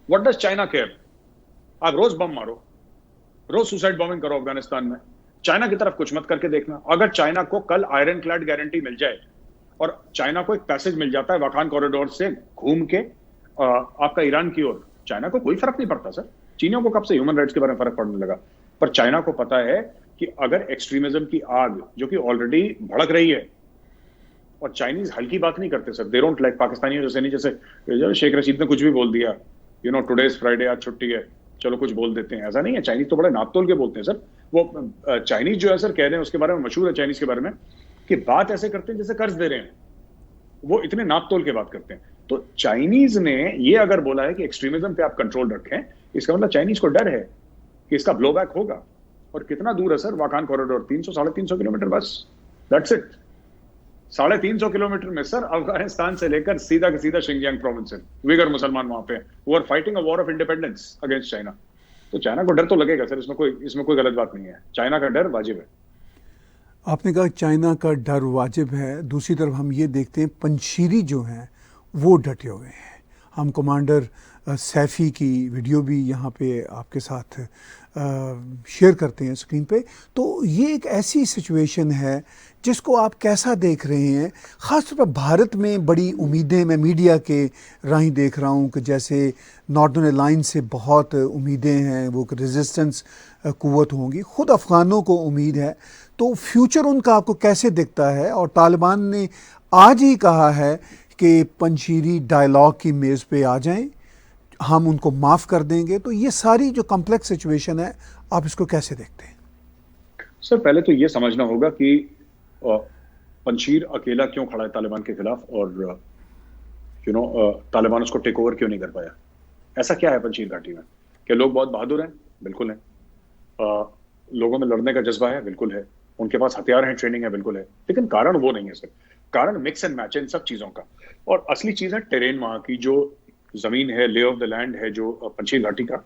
What does China care? आप रोज बम मारो, रोज सुसाइड बॉम्बिंग करो अफगानिस्तान में, चाइना की तरफ कुछ मत करके देखना। अगर चाइना को कल आयरन क्लैड गारंटी मिल जाए और चाइना को एक पैसेज मिल जाता है वाखान कॉरिडोर से घूम के आपका ईरान की ओर, चाइना को कोई फर्क नहीं पड़ता सर। चीनियों को कब से ह्यूमन राइट्स के बारे में फर्क पड़ने लगा? पर चाइना को पता है कि अगर एक्सट्रीमिज्म की आग, जो कि ऑलरेडी भड़क रही है, और चाइनीज हल्की बात नहीं करते सर, दे डोंट लाइक पाकिस्तानियों जैसे नहीं, जैसे शेख रशीद ने कुछ भी बोल दिया, you know today is Friday, आज छुट्टी है, चलो कुछ बोल देते हैं, ऐसा नहीं है। चाइनीज तो बड़े नाप तोल के बोलते हैं सर। वो चाइनीज जो है सर, कह रहे हैं उसके बारे में, मशहूर है चाइनीज के बारे में कि बात ऐसे करते हैं जैसे कर्ज दे रहे हैं, वो इतने नाप तोल के बात करते हैं। तो चाइनीज ने ये अगर बोला है कि एक्सट्रीमिज्म पे आप कंट्रोल रखें, इसका मतलब चाइनीज को डर है कि इसका ब्लोबैक होगा। और कितना दूर है सर वाखान कॉरिडोर? 300-350 किलोमीटर बस, दैट्स इट। 350 किलोमीटर में सर अफगानिस्तान से लेकर सीधा का सीधा शिंजियांग प्रोविंस है, विगर मुसलमान वहां पे, वो are fighting a war of independence against China. तो चाइना को डर तो लगेगा सर, इसमें कोई गलत बात नहीं है, चाइना का डर वाजिब है। आपने कहा चाइना का डर वाजिब है, दूसरी तरफ हम ये देखते हैं पंशीरी जो हैं वो डटे हुए हैं। हम कमांडर सैफ़ी की वीडियो भी यहाँ पे आपके साथ शेयर करते हैं स्क्रीन पे। तो ये एक ऐसी सिचुएशन है जिसको आप कैसा देख रहे हैं? ख़ासतौर पर भारत में बड़ी उम्मीदें मैं मीडिया के राही देख रहा हूँ कि जैसे नॉर्दर्न अलायंस से बहुत उम्मीदें हैं, वो रेजिस्टेंस कुव्वत होंगी, ख़ुद अफ़गानों को उम्मीद है। तो फ्यूचर उनका आपको कैसे दिखता है? और तालिबान ने आज ही कहा है कि पंशीरी डायलॉग की मेज़ पे आ जाएं, हम उनको माफ़ कर देंगे। तो ये सारी जो कॉम्प्लेक्स सिचुएशन है, आप इसको कैसे देखते हैं? सर पहले तो ये समझना होगा कि पंशीर अकेला क्यों खड़ा है तालिबान के खिलाफ, और तालिबान उसको टेक ओवर क्यों नहीं कर पाया? ऐसा क्या है पंशीर घाटी में? क्या लोग बहुत बहादुर हैं? बिल्कुल है। लोगों में लड़ने का जज्बा है? बिल्कुल है। उनके पास हथियार हैं, ट्रेनिंग है? बिल्कुल है। लेकिन कारण वो नहीं है सर, कारण मिक्स एंड मैच है इन सब चीजों का। और असली चीज है टेरेन, वहां की जो जमीन है, ले ऑफ द लैंड है जो पंशीर घाटी का,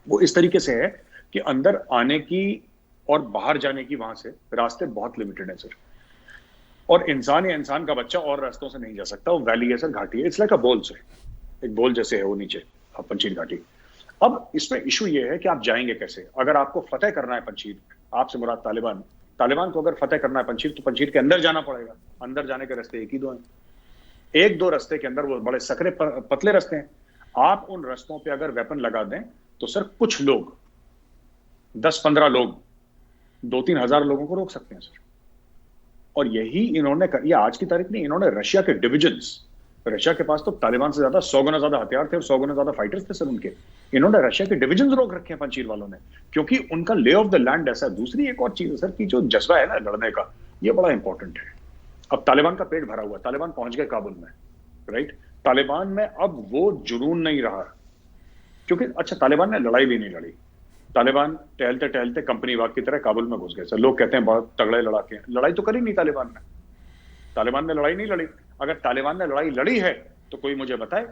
वो इस तरीके से है कि अंदर आने की और बाहर जाने की वहां से रास्ते बहुत लिमिटेड है सर। और इंसान या इंसान का बच्चा और रास्तों से नहीं जा सकता। वो वैली है सर, घाटी है, इट्स लाइक अ बोल सर, एक बोल जैसे है वो नीचे पंचीर घाटी। अब इसमें इशू ये है कि आप जाएंगे कैसे। अगर आपको फतेह करना है पंचीर, आपसे मुराद तालिबान, तालिबान को अगर फतेह करना है पंचीर, तो पंचीर के अंदर जाना पड़ेगा। अंदर जाने के रास्ते एक ही दो हैं, एक दो रास्ते के अंदर वो बड़े सकरे पतले रास्ते हैं। आप उन रास्तों पे अगर वेपन लगा दें तो सर कुछ लोग, 10-15 लोग 2-3 हजार लोगों को रोक सकते हैं सर। और यही इन्होंने ये आज की तारीख में इन्होंने रशिया के डिविजन्स, रशिया के पास तो तालिबान से ज्यादा 100 गुना ज्यादा हथियार थे और 100 गुना ज्यादा फाइटर्स थे सर उनके। इन्होंने रशिया के डिविजन्स रोक रखे हैं पंचीर वालों ने, क्योंकि उनका ले ऑफ द लैंड ऐसा है। दूसरी एक और चीज है सर कि जो जज्बा है ना लड़ने का, ये बड़ा इंपॉर्टेंट है। अब तालिबान का पेट भरा हुआ है, तालिबान पहुंच गए काबुल में, राइट। तालिबान में अब वो जुनून नहीं रहा, क्योंकि अच्छा तालिबान ने लड़ाई भी नहीं लड़ी। तालिबान टहलते टहलते कंपनी बाग की तरह काबुल में घुस गए सर। लोग कहते हैं बहुत तगड़े लड़ाके हैं, लड़ाई तो करी नहीं तालिबान ने। तालिबान ने लड़ाई नहीं लड़ी। अगर तालिबान ने लड़ाई लड़ी है तो कोई मुझे बताए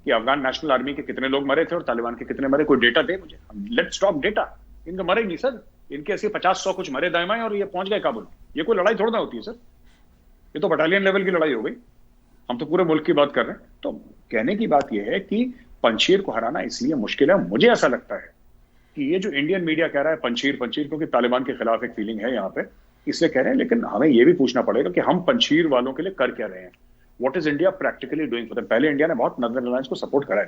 कि अफगान नेशनल आर्मी के कितने लोग मरे थे और तालिबान के कितने मरे, कोई डेटा दे मुझे। Let's talk data. इनके मरे नहीं सर, इनके ऐसे 50-100 कुछ मरे दाएं और ये पहुंच गए काबुल। ये कोई लड़ाई थोड़ा ना होती है सर, ये तो बटालियन लेवल की लड़ाई हो गई। हम तो पूरे मुल्क की बात कर रहे हैं। तो कहने की बात यह है कि पंचीर को हराना इसलिए मुश्किल है, मुझे ऐसा लगता है कि ये जो इंडियन मीडिया कह रहा है पंचीर पंचीर, क्योंकि तालिबान के खिलाफ एक फीलिंग है यहाँ पे, इसलिए कह रहे हैं। लेकिन हमें यह भी पूछना पड़ेगा कि हम पंचीर वालों के लिए कर क्या रहे हैं। What is India practically doing for them. पहले इंडिया ने बहुत नॉर्दर्न अलायंस को सपोर्ट करा है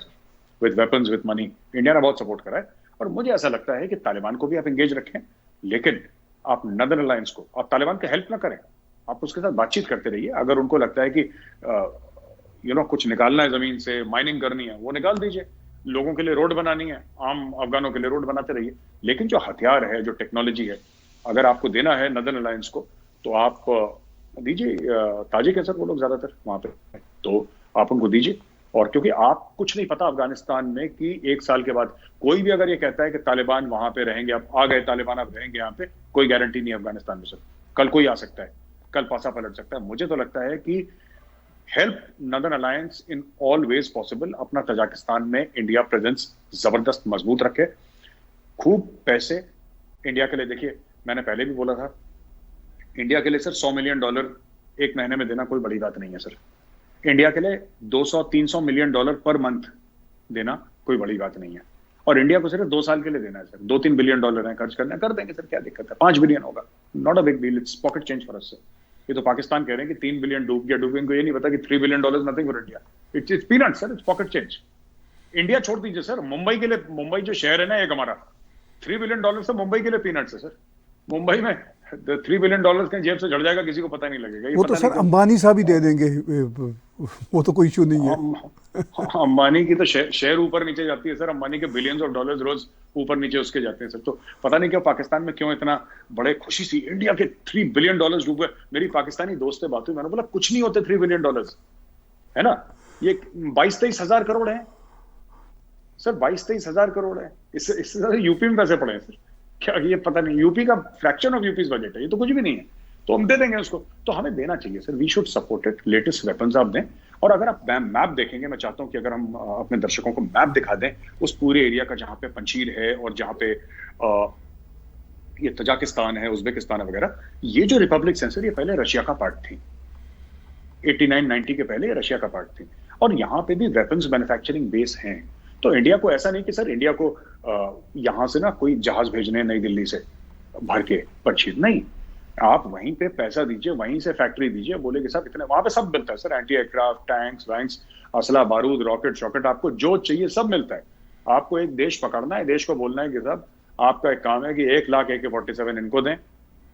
with weapons, with money. India ने बहुत सपोर्ट करा है और मुझे ऐसा लगता है कि तालिबान को भी आप एंगेज रखें, लेकिन आप नॉर्दर्न अलायंस को, आप तालिबान का हेल्प ना करें, आप उसके साथ बातचीत करते रहिए। अगर उनको लगता है कि कुछ निकालना है जमीन से, माइनिंग करनी है, वो निकाल दीजिए। लोगों के लिए रोड बनानी है, आम अफगानों के लिए रोड बनाते रहिए। लेकिन जो हथियार है, जो टेक्नोलॉजी है, अगर आपको देना है नॉर्दर्न अलायंस को, तो आप दीजिए। ताजिक है सर वो लोग ज्यादातर वहां पे, तो आप उनको दीजिए। और क्योंकि आप कुछ नहीं पता अफगानिस्तान में कि 1 साल के बाद कोई भी अगर ये कहता है कि तालिबान वहां पे रहेंगे, अब आ गए तालिबान, अब रहेंगे यहाँ पे, कोई गारंटी नहीं है अफगानिस्तान में सर। कल कोई आ सकता है, कल पासा पलट सकता है। मुझे तो लगता है कि help northern alliance in all ways possible. अपना तजाकिस्तान में इंडिया प्रेजेंस जबरदस्त मजबूत रखे, खूब पैसे इंडिया के लिए। देखिए मैंने पहले भी बोला था, इंडिया के लिए सर $100 मिलियन एक महीने में देना कोई बड़ी बात नहीं है सर। इंडिया के लिए $200-300 मिलियन पर मंथ देना कोई बड़ी बात नहीं है। और इंडिया को सिर्फ 2 साल के लिए देना है सर। $2-3 बिलियन है खर्च करना, कर देंगे सर, क्या दिक्कत है। 5 बिलियन होगा, not a big deal, it's pocket change for us sir. ये तो पाकिस्तान कह रहे हैं कि 3 बिलियन डूब गया, डूब, इनको ये नहीं पता कि $3 billion nothing for India. It's peanut sir, it's pocket change. India छोड़ दीजिए सर, मुंबई के लिए, मुंबई जो शहर है ना एक हमारा, $3 बिलियन से मुंबई के लिए पीनट्स है सर। मुंबई में $3 बिलियन कहीं जेब से झड़ जाएगा, किसी को पता नहीं लगेगा। वो तो सर अंबानी साहब ही दे देंगे, वो तो कोई इशू नहीं है। अंबानी की तो शेयर ऊपर नीचे जाती है सर। अंबानी के बिलियंस ऑफ डॉलर्स रोज ऊपर नीचे उसके जाते हैं सर। तो पता नहीं क्यों पाकिस्तान में क्यों इतना बड़े खुशी सी इंडिया के $3 बिलियन डूब गए। मेरी पाकिस्तानी दोस्त से बात हुई, मैंने बोला कुछ नहीं होते $3 बिलियन, है ना। ये 22-23 हजार करोड़ है सर, 22-23 हजार करोड़ है। इससे ज्यादा यूपी में पैसे पड़े हैं सर। क्या ये पता नहीं, यूपी का फ्रैक्शन ऑफ यूपी's बजट है, ये तो कुछ भी नहीं है। तो हम दे देंगे उसको, तो हमें देना चाहिए sir. We should support it, latest weapons आप दें। और अगर आप मैप देखेंगे, मैं चाहता हूं कि अगर हम अपने दर्शकों को मैप दिखा दें उस पूरे एरिया का, जहां पे पंचीर है और जहां पे ये तजाकिस्तान है, उज्बेकिस्तान है वगैरह। ये जो रिपब्लिक्स हैं सर, ये पहले रशिया का पार्ट थी। 89-90 के पहले रशिया का पार्ट थी। और यहाँ पे भी वेपन्स मैन्युफैक्चरिंग बेस हैं। तो इंडिया को ऐसा नहीं कि सर इंडिया को यहां से ना कोई जहाज भेजने नई दिल्ली से भर के पंचीर, नहीं। आप वहीं पे पैसा दीजिए, वहीं से फैक्ट्री दीजिए, बोले कि साहब इतने, वहां पे सब मिलता है सर। एंटी एयरक्राफ्ट, टैंक्स वैंक्स, असला बारूद, रॉकेट, आपको जो चाहिए सब मिलता है। आपको एक देश पकड़ना है, देश को बोलना है कि साहब आपका एक काम है कि 1 लाख AK-47 इनको दें,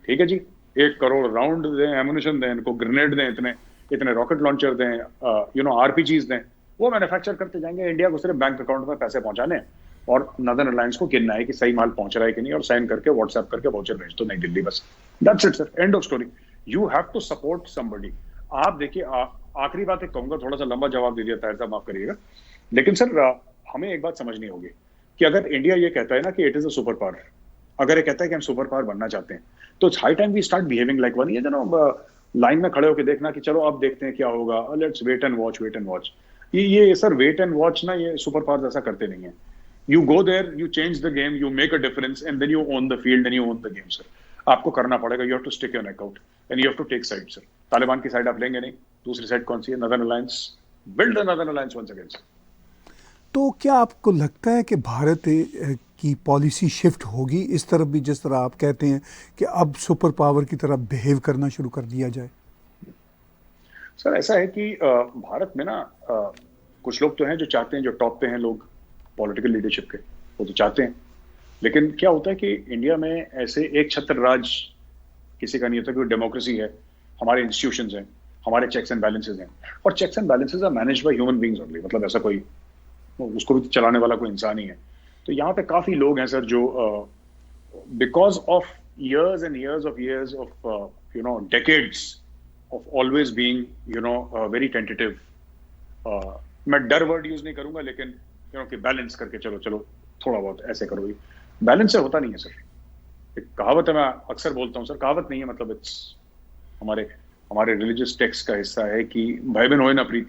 ठीक है जी, 1 करोड़ राउंड दें, एमुनिशन दें इनको, ग्रेनेड दें, इतने रॉकेट लॉन्चर दें, RPGs दें। वो मैन्युफैक्चर करते जाएंगे। इंडिया को सिर्फ बैंक अकाउंट में पैसे पहुंचाने और नॉर्दर्न अलायंस को गिनना है कि सही माल पहुंच रहा है कि नहीं, और साइन करके व्हाट्सएप करके वाउचर भेज दो नई दिल्ली, बस। That's it sir, end of story. You have to support somebody. आप देखिए, आखिरी बात एक कहूंगा, थोड़ा सा लंबा जवाब दे दिया ताहिर साहब, माफ करिएगा, लेकिन सर हमें एक बात समझनी होगी कि अगर इंडिया ये कहता है ना कि it is a super power, अगर ये कहता है कि हम सुपर पावर बनना चाहते हैं, तो it's high time we start behaving like one. ये लाइन में खड़े होकर देखना कि चलो अब देखते हैं क्या होगा, लेट्स वेट एंड वॉच। ये सर वेट एंड वॉच ना, ये सुपर पावर्स ऐसा करते नहीं है। You go there, you change the game, you make a difference, and then you own the field and you own the game, sir. आपको करना पड़ेगा. You have to stick your neck out and you have to take side, sir. Taliban की साइड आप लेंगे नहीं. दूसरी साइड कौन सी है? Northern alliance. Build a northern alliance once again, sir. तो क्या आपको लगता है कि भारत की पॉलिसी शिफ्ट होगी इस तरफ भी, जिस तरह आप कहते हैं कि अब सुपर पावर की तरह बिहेव करना शुरू कर दिया जाए? सर ऐसा है कि भारत में ना कुछ लोग तो हैं जो चाहते हैं, जो टॉप पे हैं लोग पॉलिटिकल लीडरशिप के, वो तो चाहते हैं. लेकिन क्या होता है कि इंडिया में ऐसे एक छत्र राज किसी का नहीं होता. क्योंकि डेमोक्रेसी है, हमारे इंस्टीट्यूशंस हैं, हमारे चेक्स एंड बैलेंसेज हैं, और checks and balances are managed by human beings only. मतलब ऐसा कोई उसको भी चलाने वाला कोई इंसान ही है. तो यहाँ पे काफी लोग हैं सर जो because of years and years of decades of always being very tentative. मैं डर वर्ड यूज नहीं करूंगा, लेकिन कि बैलेंस करके चलो थोड़ा बहुत ऐसे करो. बैलेंस से होता नहीं है सर. एक कहावत है, मैं अक्सर बोलता हूँ सर, कहावत नहीं है, मतलब इट्स हमारे रिलीजियस टेक्स्ट का हिस्सा है कि भाई बहन होए ना प्रीत.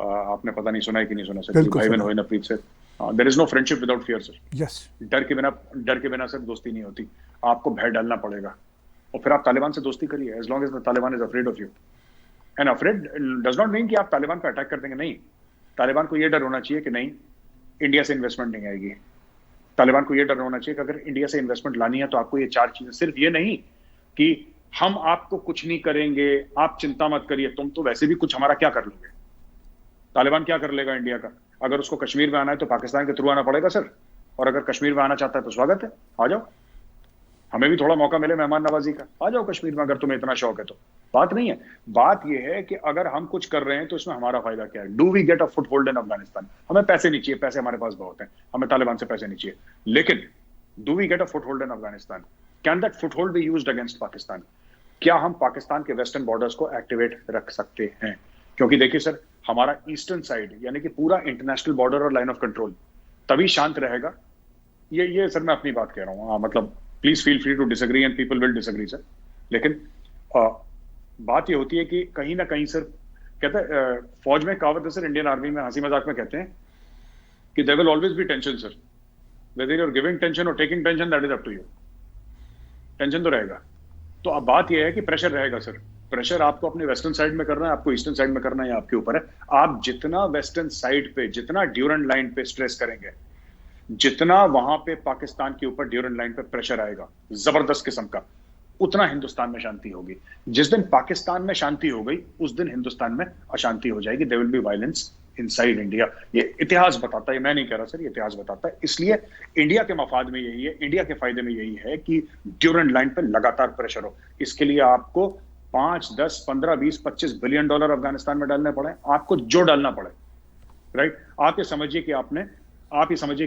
आपने पता नहीं सुना है कि नहीं सुना सर, भाई बहन होए ना प्रीत sir. There is no friendship without fear sir. Yes. डर के बिना सर दोस्ती नहीं होती. आपको भय डालना पड़ेगा, और फिर आप तालिबान से दोस्ती करिए as long as the Taliban is afraid of you. And afraid does not mean कि आप तालिबान पर अटैक कर देंगे. नहीं, तालिबान को यह डर होना चाहिए कि नहीं, इंडिया से इन्वेस्टमेंट नहीं आएगी. तालिबान को यह डर होना चाहिए कि अगर इंडिया से इन्वेस्टमेंट लानी है तो आपको ये चार चीजें, सिर्फ ये नहीं कि हम आपको कुछ नहीं करेंगे, आप चिंता मत करिए, तुम तो वैसे भी कुछ हमारा क्या कर लोगे. तालिबान क्या कर लेगा इंडिया का? अगर उसको कश्मीर में आना है तो पाकिस्तान के थ्रू आना पड़ेगा सर. और अगर कश्मीर में आना चाहता है तो स्वागत है, आ जाओ. हमें भी थोड़ा मौका मिले मेहमान नवाजी का, आ जाओ कश्मीर में अगर तुम्हें इतना शौक है तो. बात नहीं है, बात यह है कि अगर हम कुछ कर रहे हैं तो इसमें हमारा फायदा क्या है. Do we get a foothold in Afghanistan? हमें पैसे नहीं चाहिए, पैसे हमारे पास बहुत हैं, हमें तालिबान से पैसे नहीं चाहिए. लेकिन do we get a foothold in Afghanistan? Can that foothold be used against Pakistan? क्या हम पाकिस्तान के वेस्टर्न बॉर्डर्स को एक्टिवेट रख सकते हैं? क्योंकि देखिए सर, हमारा ईस्टर्न साइड यानी कि पूरा इंटरनेशनल बॉर्डर और लाइन ऑफ कंट्रोल तभी शांत रहेगा. ये सर मैं अपनी बात कह रहा हूँ, मतलब please feel free to disagree and people will disagree sir. लेकिन बात ये होती है कि कहीं ना कहीं सर, कहते हैं फौज में कहावत है सर, इंडियन आर्मी में हंसी मजाक में कहते हैं कि there will always be tension sir. Whether you are giving tension और taking tension, that is up to you. Tension तो रहेगा. तो अब बात यह है कि प्रेशर रहेगा सर. प्रेशर आपको अपने वेस्टर्न साइड में करना है, आपको ईस्टर्न साइड में करना है, आपके ऊपर है. आप जितना वेस्टर्न साइड पे, जितना ड्यूरेंट लाइन पे स्ट्रेस करेंगे, जितना वहां पे पाकिस्तान के ऊपर ड्यूरेंट लाइन पे प्रेशर आएगा जबरदस्त किस्म का, उतना हिंदुस्तान में शांति होगी. जिस दिन पाकिस्तान में शांति हो गई, उस दिन हिंदुस्तान में अशांति हो जाएगी. There will be violence inside India. ये इतिहास बताता है, मैं नहीं कह रहा सर, ये इतिहास बताता है. इसलिए इंडिया के मफाद में यही है, इंडिया के फायदे में यही है कि ड्यूरेंट लाइन पे लगातार प्रेशर हो. इसके लिए आपको 5, 10, 15, 20, 25 बिलियन डॉलर अफगानिस्तान में डालने पड़े, आपको जो डालना पड़े. राइट. आप ये समझिए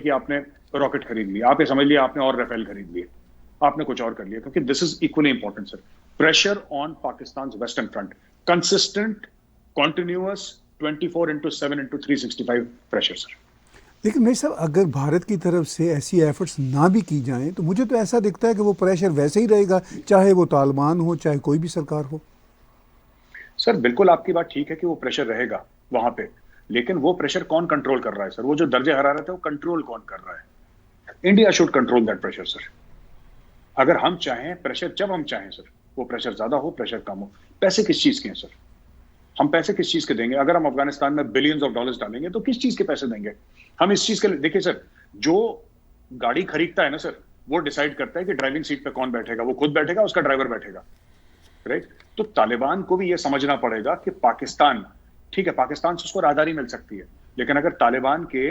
कि आपने रॉकेट खरीद लिया, आप ये समझ लिया आपने और राफेल खरीद लिए, आपने कुछ और कर लिया, क्योंकि this is equally important sir. Pressure on Pakistan western front, consistent, continuous, 24/7/365 pressure sir. लेकिन मेरे साहब, अगर भारत की तरफ से ऐसी एफर्ट्स ना भी की जाएं तो मुझे तो ऐसा दिखता है कि वो प्रेशर वैसे ही रहेगा, चाहे वो तालिबान हो, चाहे कोई भी सरकार हो. सर बिल्कुल आपकी बात ठीक है कि वो प्रेशर रहेगा वहां पे, लेकिन वो प्रेशर कौन कंट्रोल कर रहा है सर? वो जो दर्जे हरारत है वो कंट्रोल कौन कर रहा है? India should control that pressure sir. अगर हम चाहें प्रेशर, जब हम चाहें सर, वो प्रेशर ज्यादा हो, प्रेशर कम हो. पैसे किस चीज के हैं सर? हम पैसे किस चीज के देंगे? अगर हम अफगानिस्तान में बिलियंस ऑफ डॉलर्स डालेंगे तो किस चीज के पैसे देंगे? हम इस चीज के, देखिए सर, जो गाड़ी खरीदता है ना सर, वो डिसाइड करता है कि ड्राइविंग सीट पे कौन बैठेगा. वो खुद बैठेगा, उसका ड्राइवर बैठेगा. राइट. तो तालिबान को भी ये समझना पड़ेगा कि पाकिस्तान, ठीक है, पाकिस्तान से उसको राहदारी मिल सकती है, लेकिन अगर तालिबान के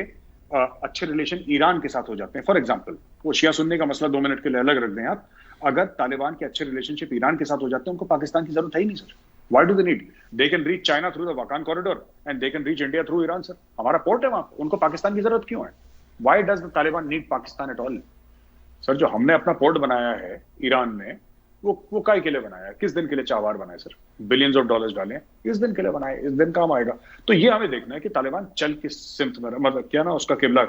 अच्छे रिलेशन ईरान के साथ हो जाते हैं, फॉर एग्जांपल, वो शिया सुन्नी का मसला 2 मिनट के लिए अलग रख दें आप, अगर तालिबान के अच्छे रिलेशनशिप ईरान के साथ हो जाते हैं, उनको पाकिस्तान की जरूरत है ही नहीं sir. Why do they need? They can reach China through the Wakhan corridor and they can reach India through Iran sir. हमारा पोर्ट है वहां, उनको पाकिस्तान की जरूरत क्यों है? Why does the Taliban need Pakistan at all? Sir जो हमने अपना पोर्ट बनाया है ईरान में, वो काय के लिए बनाया है? किस दिन के लिए चावार बनाए सर? बिलियंस ऑफ डॉलर्स डाले, इस दिन के लिए बनाए, इस दिन काम आएगा. तो ये हमें देखना है कि तालिबान चल किस सिमत में, मतलब क्या ना, उसका किबला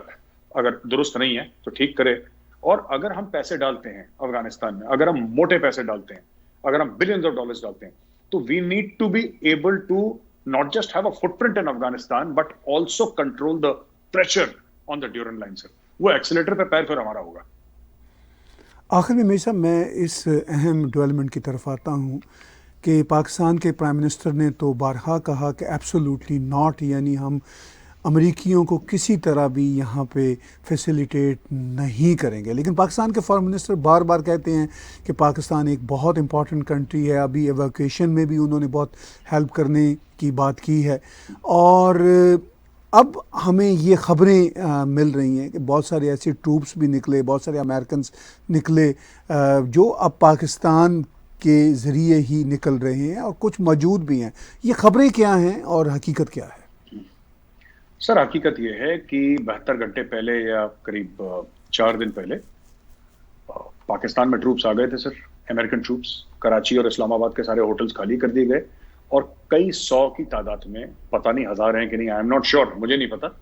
अगर दुरुस्त नहीं है तो ठीक करे. और अगर हम पैसे डालते हैं अफगानिस्तान में, अगर हम मोटे पैसे डालते हैं, अगर हम बिलियंस ऑफ डॉलर्स डालते हैं, तो we need to be able to not just have a footprint in Afghanistan, but also control the pressure on the Durand line, sir. वो एक्सीलेटर पे पैर फिर हमारा होगा। आखिर में मेरे साहब मैं इस अहम डेवलपमेंट की तरफ आता हूँ कि पाकिस्तान के प्राइम मिनिस्टर ने तो बारहा कहा कि एब्सोल्युटली नॉट, यानी हम अमरीकियों को किसी तरह भी यहाँ पे फैसिलिटेट नहीं करेंगे। लेकिन पाकिस्तान के फॉरेन मिनिस्टर बार बार कहते हैं कि पाकिस्तान एक बहुत इंपॉर्टेंट कंट्री है। अभी एवैक्यूएशन में भी उन्होंने बहुत हेल्प करने की बात की है। और अब हमें ये खबरें मिल रही हैं कि बहुत सारे ऐसे ट्रूप्स भी निकले, बहुत सारे अमेरिकन निकले जो अब पाकिस्तान के ज़रिए ही निकल रहे हैं और कुछ मौजूद भी हैं। ये खबरें क्या हैं और हकीकत क्या है? सर हकीकत ये है कि 72 घंटे पहले या करीब 4 दिन पहले पाकिस्तान में ट्रूप्स आ गए थे सर, अमेरिकन ट्रूप्स। कराची और इस्लामाबाद के सारे होटल्स खाली कर दिए गए और कई 100 की तादाद में, पता नहीं हजार हैं कि नहीं, आई एम नॉट श्योर, मुझे नहीं पता,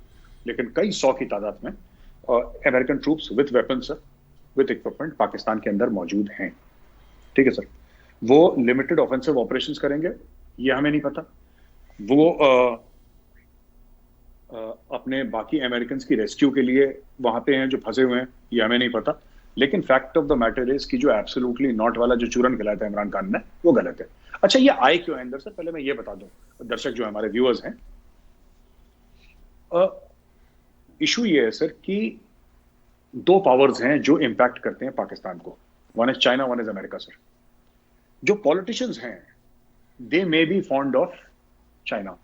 लेकिन कई 100 की तादाद में American troops with weapon sir, with equipment Pakistan के अंदर मौजूद हैं। ठीक है सर, वो लिमिटेड ऑफेंसिव ऑपरेशंस करेंगे, ये हमें नहीं पता। वो अपने बाकी अमेरिकन की रेस्क्यू के लिए वहां पे हैं जो फंसे हुए हैं, ये हमें नहीं पता। लेकिन fact of the matter is कि जो एब्सोल्युटली नॉट वाला जो चूरन खिलाया था इमरान खान ने, वो गलत है। अच्छा, ये आए क्यों है अंदर सर, पहले मैं ये बता दूं दर्शक जो हमारे व्यूअर्स हैं। इशू ये है सर कि 2 पावर्स हैं जो इंपैक्ट करते हैं पाकिस्तान को, one is China, one is America sir. जो पॉलिटिशियंस हैं they may be fond of China,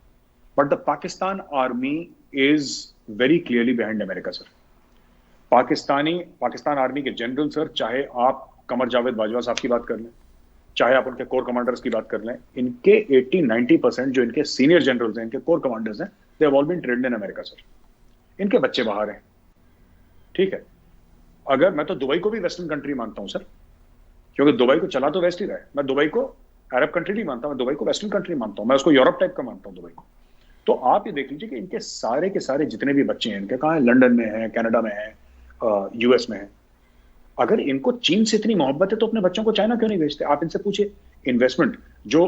but the Pakistan army is very clearly behind America sir. Pakistan army के जनरल सर, चाहे आप कमर जावेद बाजवा साहब की बात कर लें, चाहे आप उनके कोर कमांडर्स की बात कर लें, इनके 80-90% जो इनके सीनियर जनरल्स हैं, इनके कोर कमांडर्स हैं, they have all been trained in America sir. इनके बच्चे बाहर हैं। ठीक है, अगर मैं तो दुबई को भी वेस्टर्न कंट्री मानता हूं सर, क्योंकि दुबई को चला तो वेस्ट ही रहा है। मैं दुबई को अरब कंट्री नहीं मानता, मैं दुबई को वेस्टर्न कंट्री मानता हूं, मैं उसको यूरोप टाइप का मानता हूं दुबई को। तो आप ये देख लीजिए कि इनके सारे के सारे जितने भी बच्चे हैं, इनके कहाँ है, लंदन में है, कनाडा में है, यूएस में है। अगर इनको चीन से इतनी मोहब्बत है तो अपने बच्चों को चाइना क्यों नहीं भेजते? आप इनसे पूछिए। इन्वेस्टमेंट जो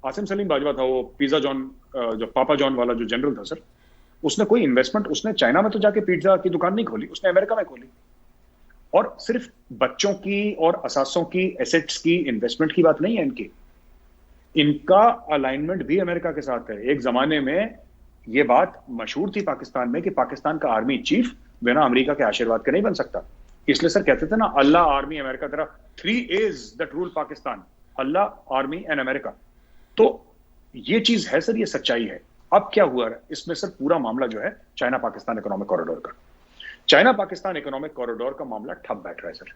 आसिम सलीम बाजवा था, वो पिज्जा जॉन, जो पापा जॉन वाला जो जनरल था सर, उसने कोई इन्वेस्टमेंट उसने चाइना में तो जाके पिज्जा की दुकान नहीं खोली, उसने अमेरिका में खोली। और सिर्फ बच्चों की और असासों की एसेट्स की इन्वेस्टमेंट की बात नहीं है इनकी, इनका अलाइनमेंट भी अमेरिका के साथ है। एक जमाने में यह बात मशहूर थी पाकिस्तान में कि पाकिस्तान का आर्मी चीफ बिना अमेरिका के आशीर्वाद के नहीं बन सकता। इसलिए सर कहते थे ना, अल्लाह, आर्मी, अमेरिका, तेरा 3 A's that rule Pakistan, Allah, army and America. तो ये चीज है सर, ये सच्चाई है। अब क्या हुआ इसमें सर, पूरा मामला जो है चाइना पाकिस्तान इकोनॉमिक कॉरिडोर का, चाइना पाकिस्तान इकोनॉमिक कॉरिडोर का मामला ठप बैठ रहा है सर।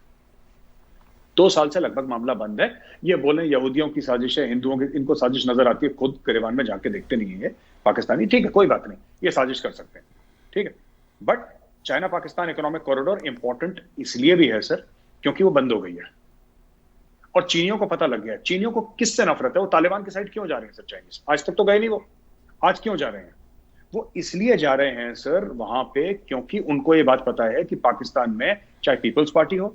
2 साल से लगभग मामला बंद है। ये बोले यहूदियों की साजिश है, हिंदुओं की, इनको साजिश नजर आती है, खुद गिरेवान में जाके देखते नहीं है पाकिस्तानी। ठीक है, कोई बात नहीं, ये साजिश कर सकते हैं, ठीक है। But China Pakistan economic corridor important इसलिए भी है सर क्योंकि वो बंद हो गई है और चीनियों को पता लग गया है। चीनियों को किससे नफरत है? वो तालिबान की साइड क्यों जा रहे हैं सर चाइनीज? आज तक तो गए नहीं वो, आज क्यों जा रहे हैं? वो इसलिए जा रहे हैं सर वहां पे क्योंकि उनको ये बात पता है कि पाकिस्तान में चाहे पीपल्स पार्टी हो,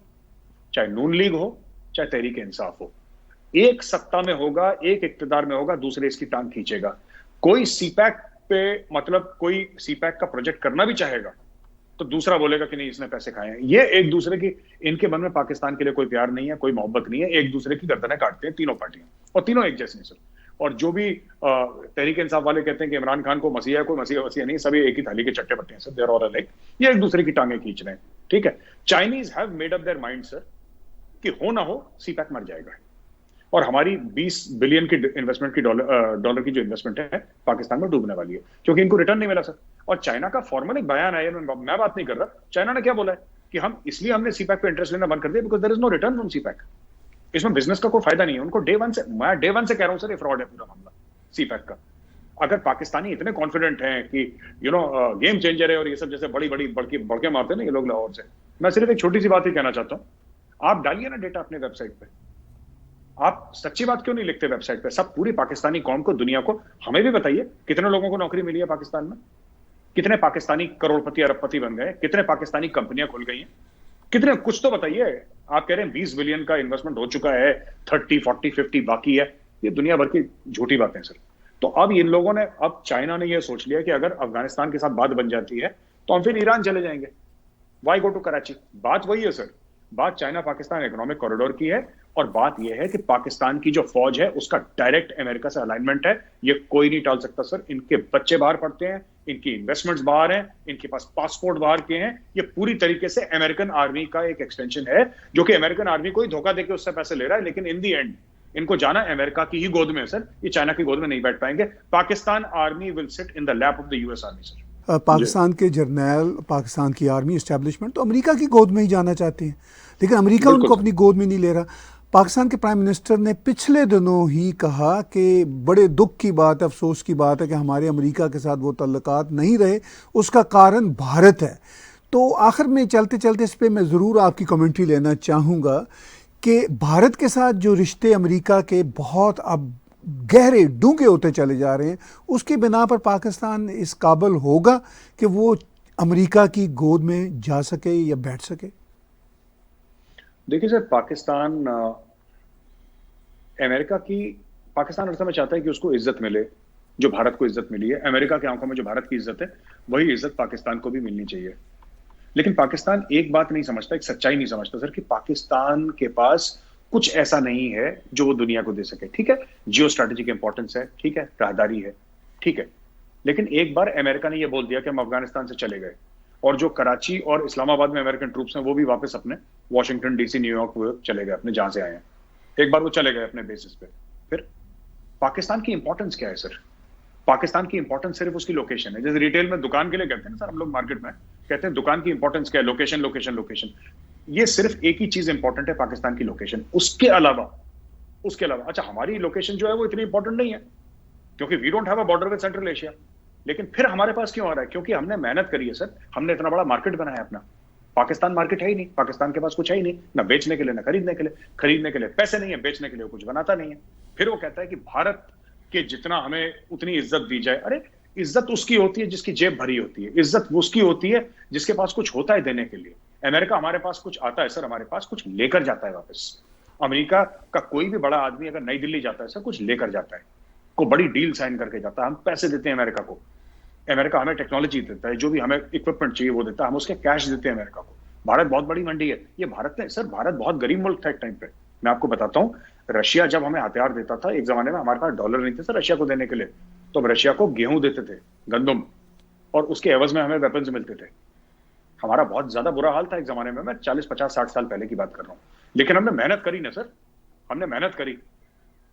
चाहे नून लीग हो, चाहे तहरीक इंसाफ हो, एक सत्ता में होगा, एक इक्तदार में होगा, दूसरे इसकी टांग खींचेगा। कोई सीपैक पे, मतलब कोई सीपैक का प्रोजेक्ट करना भी चाहेगा तो दूसरा बोलेगा कि नहीं, इसने पैसे खाए हैं। ये एक दूसरे की, इनके मन में पाकिस्तान के लिए कोई प्यार नहीं है, कोई मोहब्बत नहीं है, एक दूसरे की गर्दनें काटते हैं तीनों पार्टियां, और तीनों एक जैसे हैं सर। और जो भी तहरीक इंसाफ वाले कहते हैं कि इमरान खान को मसीहा है, कोई मसीहा वसीहा नहीं, सभी एक ही थाली के चट्टे बट्टे हैं सर, देयर ऑल लाइक, ये एक दूसरे की टांगे खींच रहे हैं, ठीक है। Chinese have made up their mind sir कि हो ना हो सीपैक मर जाएगा, और हमारी 20 बिलियन की इन्वेस्टमेंट की डॉलर की जो इन्वेस्टमेंट है पाकिस्तान में डूबने वाली है क्योंकि इनको रिटर्न नहीं मिला सर। और चाइना का फॉर्मल एक बयान है, मैं बात नहीं कर रहा, चाइना ने क्या बोला है कि हम इसलिए हमने सीपैक पे इंटरेस्ट लेना बंद कर दिया because there is no return from CPEC. इसमें बिजनेस का कोई फायदा नहीं है उनको। मैं डे वन से कह रहा हूं सर, ये फ्रॉड है पूरा मामला सीपैक का। अगर पाकिस्तानी इतने कॉन्फिडेंट हैं कि गेम चेंजर है और ये सब जैसे बड़ी बड़ी बड़के मारते हैं ना ये लोग लाहौर से, मैं सिर्फ एक छोटी सी बात ही कहना चाहता हूं, आप डालिए ना डेटा अपने वेबसाइट पे। आप सच्ची बात क्यों नहीं लिखते वेबसाइट पे? सब पूरी पाकिस्तानी कौम को, दुनिया को, हमें भी बताइए कितने लोगों को नौकरी मिली है पाकिस्तान में, कितने पाकिस्तानी करोड़पति अरबपति बन गए, कितने पाकिस्तानी कंपनियां खुल गई हैं, कितने, कुछ तो बताइए। आप कह रहे हैं 20 बिलियन का इन्वेस्टमेंट हो चुका है, 30, 40, 50 बाकी है, ये दुनिया भर की झूठी बातें सर। तो अब इन लोगों ने, अब चाइना ने यह सोच लिया कि अगर अफगानिस्तान के साथ बात बन जाती है तो हम फिर ईरान चले जाएंगे। Why go to Karachi? बात वही है सर, बात चाइना पाकिस्तान इकोनॉमिक कॉरिडोर की है, और बात यह है कि पाकिस्तान की जो फौज है उसका डायरेक्ट अमेरिका से अलाइनमेंट है। ये कोई नहीं टाल सकता सर। इनके बच्चे बाहर पढ़ते हैं, इनकी इन्वेस्टमेंट्स बाहर हैं, इनके पास पासपोर्ट बाहर के हैं। ये पूरी तरीके से अमेरिकन आर्मी का एक एक्सटेंशन है, जो कि अमेरिकन आर्मी को ही धोखा देकर उससे पैसे ले रहा है, लेकिन इन दी एंड इनको जाना अमेरिका की ही गोद में है सर। ये चाइना की गोद में नहीं बैठ पाएंगे। Pakistan army will sit in the lap of the US army sir. Pakistan के जर्नैल, पाकिस्तान की आर्मी इस्टेब्लिशमेंट तो अमेरिका की गोद में ही जाना चाहती है, लेकिन अमेरिका उनको अपनी गोद में नहीं ले रहा। पाकिस्तान के प्राइम मिनिस्टर ने पिछले दिनों ही कहा कि बड़े दुख की बात है, अफसोस की बात है कि हमारे अमेरिका के साथ वो तल्लुकात नहीं रहे, उसका कारण भारत है। तो आखिर में चलते चलते इस पर मैं ज़रूर आपकी कमेंट्री लेना चाहूँगा कि भारत के साथ जो रिश्ते अमेरिका के बहुत अब गहरे डूंघे होते चले जा रहे हैं, उसकी बिना पर पाकिस्तान इस काबिल होगा कि वो अमेरिका की गोद में जा सके या बैठ सके? देखिए सर, पाकिस्तान अमेरिका की, पाकिस्तान हर समय चाहता है कि उसको इज्जत मिले जो भारत को इज्जत मिली है। अमेरिका की आंखों में जो भारत की इज्जत है, वही इज्जत पाकिस्तान को भी मिलनी चाहिए। लेकिन पाकिस्तान एक बात नहीं समझता, एक सच्चाई नहीं समझता सर, कि पाकिस्तान के पास कुछ ऐसा नहीं है जो वो दुनिया को दे सके। ठीक है, जियो स्ट्रैटेजिक इंपॉर्टेंस है, ठीक है, राहदारी है, ठीक है, लेकिन एक बार अमेरिका ने ये बोल दिया कि हम अफगानिस्तान से चले गए, और जो कराची और इस्लामाबाद में अमेरिकन ट्रूप्स हैं वो भी वापस अपने वॉशिंगटन डीसी, न्यूयॉर्क चले गए, अपने जहां से आए हैं। एक बार वो चले गए अपने बेसिस पे, फिर पाकिस्तान की इंपॉर्टेंस क्या है सर? पाकिस्तान की इंपॉर्टेंस सिर्फ उसकी लोकेशन है। जैसे रिटेल में दुकान के लिए कहते हैं ना सर, हम लोग मार्केट में कहते हैं दुकान की इंपॉर्टेंस क्या है? Location, location, location. ये सिर्फ एक ही चीज इंपॉर्टेंट है, पाकिस्तान की लोकेशन। उसके अलावा अच्छा, हमारी लोकेशन जो है वो इतनी इंपॉर्टेंट नहीं है, क्योंकि we don't have a border with Central Asia. लेकिन फिर हमारे पास क्यों आ रहा है? क्योंकि हमने मेहनत करी है सर, हमने इतना बड़ा मार्केट बनाया अपना। पाकिस्तान मार्केट है ही नहीं, पाकिस्तान के पास कुछ है ही नहीं, ना बेचने के लिए ना खरीदने के लिए। खरीदने के लिए पैसे नहीं है, बेचने के लिए कुछ बनाता नहीं है। फिर वो कहता है कि भारत के जितना हमें उतनी इज्जत दी जाए। अरे, इज्जत उसकी होती है जिसकी जेब भरी होती है, इज्जत उसकी होती है जिसके पास कुछ होता है देने के लिए। अमेरिका हमारे पास कुछ आता है सर, हमारे पास कुछ लेकर जाता है वापस। अमेरिका का कोई भी बड़ा आदमी अगर नई दिल्ली जाता है सर, कुछ लेकर जाता है, को बड़ी डील साइन करके जाता है। हम पैसे देते हैं अमेरिका को, अमेरिका हमें टेक्नोलॉजी देता है, जो भी हमें इक्विपमेंट चाहिए वो देता है, हम उसके कैश देते हैं अमेरिका को। भारत बहुत बड़ी मंडी है। ये भारत ने सर, भारत बहुत गरीब मुल्क था एक टाइम पे। मैं आपको बताता हूं, रशिया जब हमें हथियार देता था, एक जमाने में हमारे पास डॉलर नहीं थे सर रशिया को देने के लिए, तो हम रशिया को गेहूं देते थे, गंदम, और उसके एवज में हमें वेपन्स मिलते थे। हमारा बहुत ज्यादा बुरा हाल था एक जमाने में, मैं 40, 50, 60 साल पहले की बात कर रहा हूं। लेकिन हमने मेहनत करी ना सर, हमने मेहनत करी।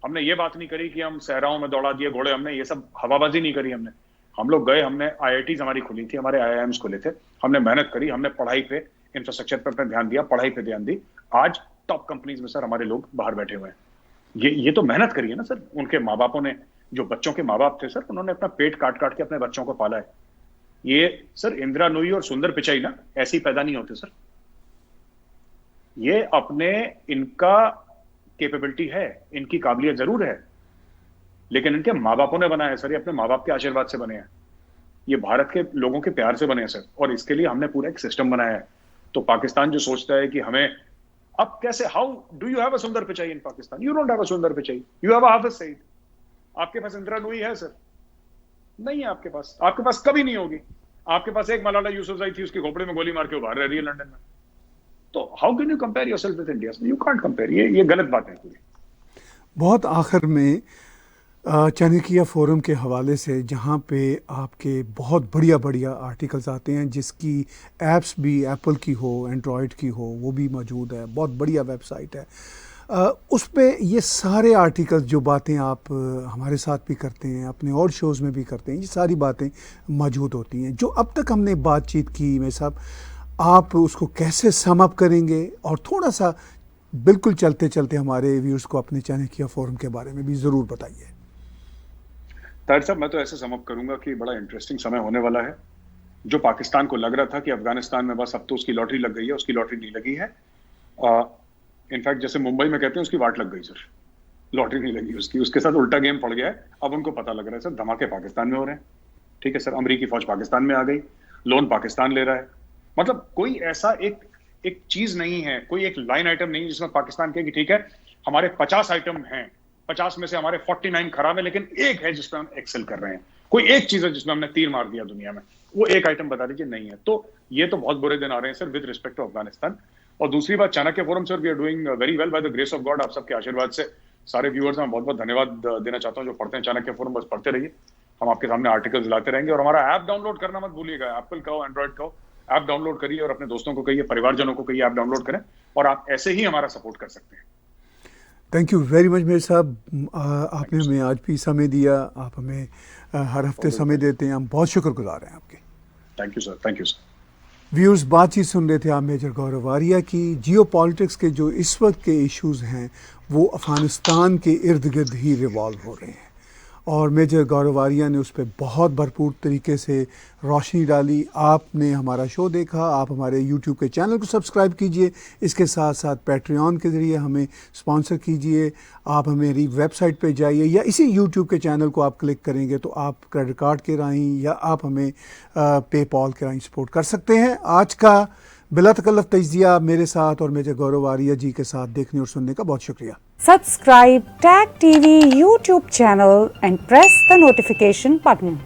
हमने ये बात नहीं करी कि हम सहराओं में दौड़ा दिए घोड़े, हमने ये सब हवाबाजी नहीं करी। हम लोग गए, हमने आईआईटीज हमारी खुली थी, हमारे आईआईएम्स खुले थे, हमने मेहनत करी, हमने पढ़ाई पे, इंफ्रास्ट्रक्चर पर ध्यान दिया, पढ़ाई पे ध्यान दी। आज टॉप कंपनीज में सर हमारे लोग बाहर बैठे हुए हैं। ये तो मेहनत करी है ना सर। उनके माँ बापों ने, जो बच्चों के माँ बाप थे सर, उन्होंने अपना पेट काट काट के अपने बच्चों को पाला है। ये सर इंदिरा नूई और सुंदर पिचाई ना ऐसे ही पैदा नहीं होते सर। ये अपने, इनका कैपेबिलिटी है, इनकी काबिलियत जरूर है, लेकिन इनके माँ बापों ने बनाया है सर। ये अपने माँ बाप के आशीर्वाद से बने हैं, ये भारत के लोगों के प्यार से बने हैं सर, और इसके लिए हमने पूरा एक सिस्टम बनाया है। तो पाकिस्तान जो सोचता है कि हमें अब कैसे, how do you have a Sundar Pichai in Pakistan? You don't have a Sundar Pichai, you have a Hafiz Saeed. आपके पास इंदिरा नूई है सर? नहीं है आपके पास, आपके पास कभी नहीं होगी। आपके पास एक मलाला यूसुफजई थी, उसके खोपड़े में गोली मार के बाहर रह रही है लंदन में। तो how can you compare yourself with India? You can't compare. ये गलत बात है पूरी। बहुत आखिर में चाणक्य फोरम के हवाले से, जहाँ पे आपके बहुत बढ़िया बढ़िया आर्टिकल्स आते हैं, जिसकी ऐप्स भी एप्पल की हो, एंड्रॉयड की हो, वो भी मौजूद है, बहुत बढ़िया वेबसाइट है। उस पे ये सारे आर्टिकल्स, जो बातें आप हमारे साथ भी करते हैं, अपने और शोज़ में भी करते हैं, ये सारी बातें मौजूद होती हैं। जो अब तक हमने बातचीत की मेरे साहब, आप उसको कैसे सम अप करेंगे? और थोड़ा सा बिल्कुल चलते चलते हमारे व्यूअर्स को अपने चाणक्य फोरम के बारे में भी ज़रूर बताइए। ताहिर साहब, मैं तो ऐसे सम अप करूंगा कि बड़ा इंटरेस्टिंग समय होने वाला है। जो पाकिस्तान को लग रहा था कि अफगानिस्तान में बस अब तो उसकी लॉटरी लग गई है, उसकी लॉटरी नहीं लगी है। इनफैक्ट जैसे मुंबई में कहते हैं, उसकी वाट लग गई सर, लॉटरी नहीं लगी उसकी, उसके साथ उल्टा गेम पड़ गया है। अब उनको पता लग रहा है सर, धमाके पाकिस्तान में हो रहे हैं। ठीक है सर, अमेरिकी फौज पाकिस्तान में आ गई, लोन पाकिस्तान ले रहा है। मतलब कोई ऐसा एक चीज नहीं है, कोई एक लाइन आइटम नहीं जिसमें पाकिस्तान कहे कि ठीक है हमारे 50 आइटम हैं, 50 में से हमारे 49 खराब है, लेकिन एक है जिसमें हम एक्सेल कर रहे हैं। कोई एक चीज है जिसमें हमने तीर मार दिया दुनिया में, वो एक आइटम बता दीजिए नहीं है। तो ये तो बहुत बुरे दिन आ रहे हैं sir with respect to Afghanistan. और दूसरी बात, Chanakya forum sir we are doing very well by the grace of God. आप सबके आशीर्वाद से सारे व्यूअर्स में बहुत बहुत धन्यवाद देना चाहता हूं जो पढ़ते हैं चाणक्य फोरम, बस पढ़ते रहिए, हम आपके सामने आर्टिकल्स लाते रहेंगे। और हमारा ऐप डाउनलोड करना मत भूलिएगा, एप्पल का हो एंड्रॉइड का हो, ऐप डाउनलोड करिए और अपने दोस्तों को कहिए, परिवारजनों को कहिए ऐप डाउनलोड करें, और आप ऐसे ही हमारा सपोर्ट कर सकते हैं। थैंक यू वेरी मच मेरे साहब, आपने हमें आज भी समय दिया, आप हमें हर हफ्ते समय देते हैं, हम बहुत शुक्रगुजार हैं आपके। Thank you sir, thank you sir. Viewers, बातचीत सुन रहे थे आप मेजर गौरव आर्या की। जियोपॉलिटिक्स के जो इस वक्त के इश्यूज हैं वो अफ़गानिस्तान के इर्द गिर्द ही रिवॉल्व हो रहे हैं, और मेजर गौरव आर्या ने उस पर बहुत भरपूर तरीके से रोशनी डाली। आपने हमारा शो देखा, आप हमारे यूट्यूब के चैनल को सब्सक्राइब कीजिए, इसके साथ साथ पैट्रियन के ज़रिए हमें स्पॉन्सर कीजिए। आप हमारी वेबसाइट पे जाइए या इसी यूट्यूब के चैनल को आप क्लिक करेंगे तो आप क्रेडिट कार्ड के राहीं या आप हमें पेपॉल के राहीं सपोर्ट कर सकते हैं। आज का बिला तकल्लुफ़ तज्ज़िया मेरे साथ और मेजर गौरव आर्या जी के साथ देखने और सुनने का बहुत शुक्रिया। Subscribe TAG TV YouTube channel and press the notification button.